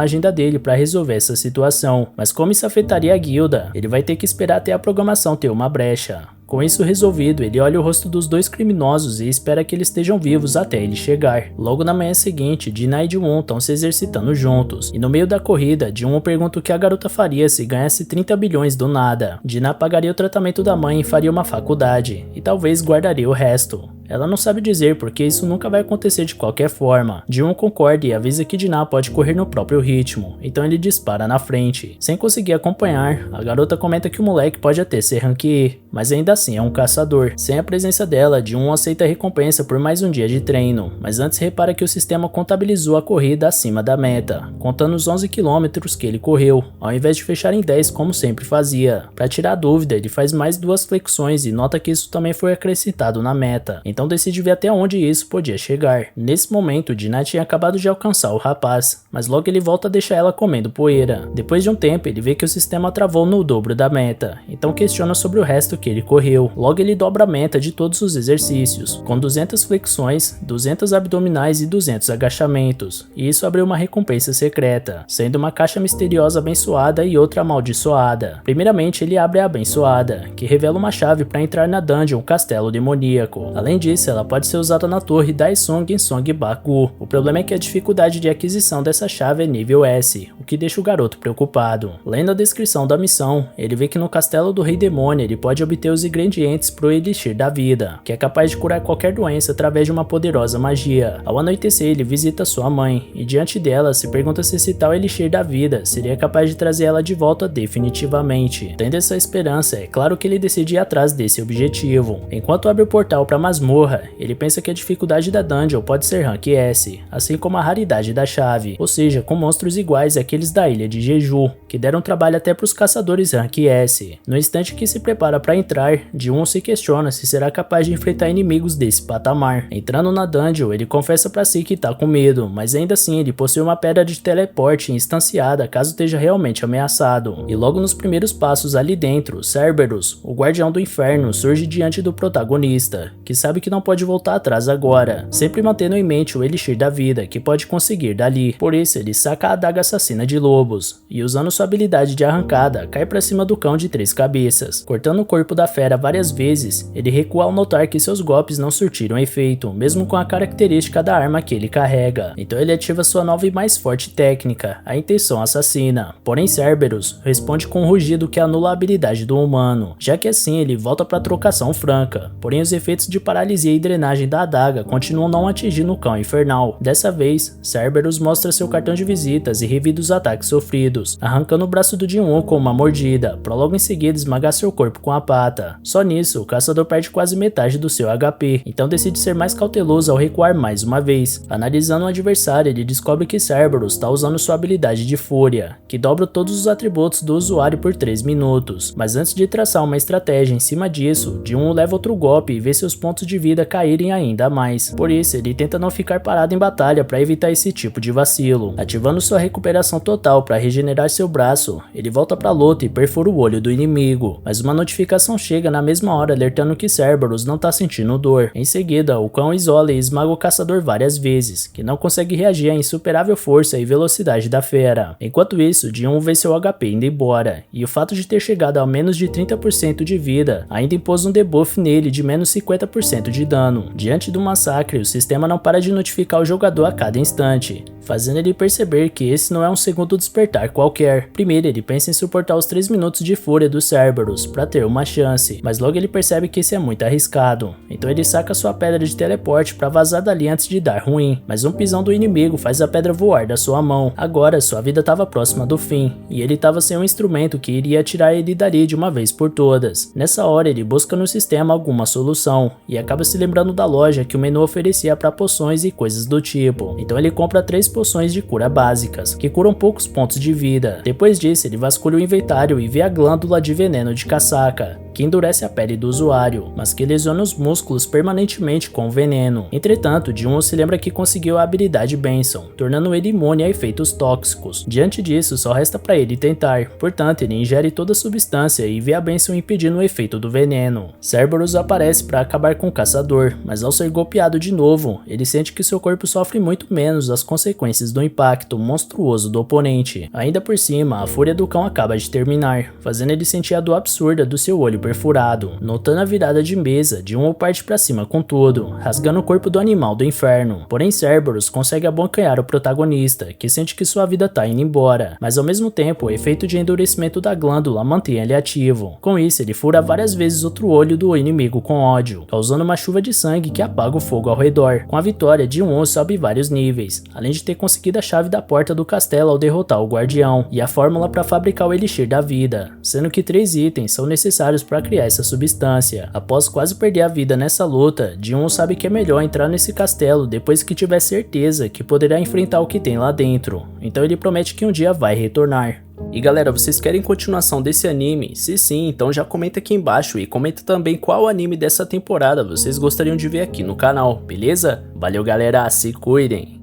agenda dele para resolver essa situação, mas como isso afetaria a guilda, ele vai ter que esperar até a programação ter uma brecha. Com isso resolvido, ele olha o rosto dos dois criminosos e espera que eles estejam vivos até ele chegar. Logo na manhã seguinte, Dina e Jin-Woo estão se exercitando juntos, e no meio da corrida, Jin-Woo pergunta o que a garota faria se ganhasse 30 bilhões do nada. Dina pagaria o tratamento da mãe e faria uma faculdade, e talvez guardaria o resto. Ela não sabe dizer porque isso nunca vai acontecer de qualquer forma. Jin-Woo concorda e avisa que Dina pode correr no próprio ritmo, então ele dispara na frente. Sem conseguir acompanhar, a garota comenta que o moleque pode até ser Rank E, mas ainda assim é um caçador. Sem a presença dela, Jin-Woo aceita a recompensa por mais um dia de treino, mas antes repara que o sistema contabilizou a corrida acima da meta, contando os 11 km que ele correu, ao invés de fechar em 10 como sempre fazia. Para tirar a dúvida, ele faz mais 2 flexões e nota que isso também foi acrescentado na meta. então decide ver até onde isso podia chegar. Nesse momento, Dinah tinha acabado de alcançar o rapaz, mas logo ele volta a deixar ela comendo poeira. Depois de um tempo, ele vê que o sistema travou no dobro da meta, então questiona sobre o resto que ele correu. Logo ele dobra a meta de todos os exercícios, com 200 flexões, 200 abdominais e 200 agachamentos, e isso abriu uma recompensa secreta, sendo uma caixa misteriosa abençoada e outra amaldiçoada. Primeiramente ele abre a abençoada, que revela uma chave para entrar na dungeon Castelo Demoníaco. Além disso, ela pode ser usada na torre Daesung em Songbaku. O problema é que a dificuldade de aquisição dessa chave é nível S, o que deixa o garoto preocupado. Lendo a descrição da missão, ele vê que no castelo do Rei Demônio ele pode obter os ingredientes pro Elixir da Vida, que é capaz de curar qualquer doença através de uma poderosa magia. Ao anoitecer, ele visita sua mãe, e diante dela se pergunta se esse tal Elixir da Vida seria capaz de trazer ela de volta definitivamente. Tendo essa esperança, é claro que ele decide ir atrás desse objetivo. Enquanto abre o portal para a masmorra, ele pensa que a dificuldade da dungeon pode ser Rank S, assim como a raridade da chave, ou seja, com monstros iguais àqueles da Ilha de Jeju, que deram trabalho até para os caçadores Rank S. No instante que se prepara para entrar, Ji-won se questiona se será capaz de enfrentar inimigos desse patamar. Entrando na dungeon, ele confessa para si que tá com medo, mas ainda assim ele possui uma pedra de teleporte instanciada caso esteja realmente ameaçado. E logo nos primeiros passos ali dentro, Cerberus, o guardião do inferno, surge diante do protagonista, que sabe que não pode voltar atrás agora, sempre mantendo em mente o Elixir da Vida que pode conseguir dali. Por isso ele saca a adaga assassina de lobos, e usando sua habilidade de arrancada, cai pra cima do cão de 3 cabeças. Cortando o corpo da fera várias vezes, ele recua ao notar que seus golpes não surtiram efeito, mesmo com a característica da arma que ele carrega. Então ele ativa sua nova e mais forte técnica, a Intenção Assassina. Porém Cerberus responde com um rugido que anula a habilidade do humano, já que assim ele volta pra trocação franca. Porém os efeitos de paralisia e drenagem da adaga continuam não atingindo o cão infernal. Dessa vez, Cerberus mostra seu cartão de visitas e revida os ataques sofridos, arrancando o braço do Ji-won com uma mordida, pra logo em seguida esmagar seu corpo com a pata. Só nisso, o caçador perde quase metade do seu HP, então decide ser mais cauteloso ao recuar mais uma vez. Analisando o adversário, ele descobre que Cerberus está usando sua habilidade de Fúria, que dobra todos os atributos do usuário por 3 minutos. Mas antes de traçar uma estratégia em cima disso, Ji-won leva outro golpe e vê seus pontos de vida caírem ainda mais. Por isso, ele tenta não ficar parado em batalha para evitar esse tipo de vacilo. Ativando sua recuperação total para regenerar seu braço, ele volta para a luta e perfura o olho do inimigo. Mas uma notificação chega na mesma hora alertando que Cerberus não está sentindo dor. Em seguida, o cão isola e esmaga o caçador várias vezes, que não consegue reagir à insuperável força e velocidade da fera. Enquanto isso, Ji-won vê seu HP indo embora, e o fato de ter chegado a menos de 30% de vida ainda impôs um debuff nele de menos 50% de dano. Diante do massacre, o sistema não para de notificar o jogador a cada instante, fazendo ele perceber que esse não é um segundo despertar qualquer. Primeiro ele pensa em suportar os 3 minutos de fúria do Cerberus para ter uma chance, mas logo ele percebe que isso é muito arriscado, então ele saca sua pedra de teleporte para vazar dali antes de dar ruim, mas um pisão do inimigo faz a pedra voar da sua mão. Agora sua vida estava próxima do fim, e ele estava sem um instrumento que iria tirar ele dali de uma vez por todas. Nessa hora ele busca no sistema alguma solução, e acaba se lembrando da loja que o menu oferecia para poções e coisas do tipo, então ele compra 3 poções de cura básicas, que curam poucos pontos de vida. Depois disso ele vasculha o inventário e vê a glândula de veneno de casaca, que endurece a pele do usuário, mas que lesiona os músculos permanentemente com o veneno. Entretanto, Ji-won se lembra que conseguiu a habilidade Benção, tornando ele imune a efeitos tóxicos. Diante disso, só resta para ele tentar, portanto ele ingere toda a substância e vê a Benção impedindo o efeito do veneno. Cerberus aparece para acabar com o caçador, mas ao ser golpeado de novo, ele sente que seu corpo sofre muito menos as consequências do impacto monstruoso do oponente. Ainda por cima, a fúria do cão acaba de terminar, fazendo ele sentir a dor absurda do seu olho perfurado. Notando a virada de mesa, Ji-won parte para cima com tudo, rasgando o corpo do animal do inferno. Porém Cerberus consegue abocanhar o protagonista, que sente que sua vida tá indo embora, mas ao mesmo tempo o efeito de endurecimento da glândula mantém ele ativo. Com isso ele fura várias vezes outro olho do inimigo com ódio, causando uma chuva de sangue que apaga o fogo ao redor. Com a vitória, Ji-won sobe vários níveis, além de ter conseguido a chave da porta do castelo ao derrotar o guardião, e a fórmula para fabricar o Elixir da Vida, sendo que 3 itens são necessários para para criar essa substância. Após quase perder a vida nessa luta, Ji-Woon sabe que é melhor entrar nesse castelo depois que tiver certeza que poderá enfrentar o que tem lá dentro. Então ele promete que um dia vai retornar. E galera, vocês querem continuação desse anime? Se sim, então já comenta aqui embaixo e comenta também qual anime dessa temporada vocês gostariam de ver aqui no canal, beleza? Valeu galera, se cuidem!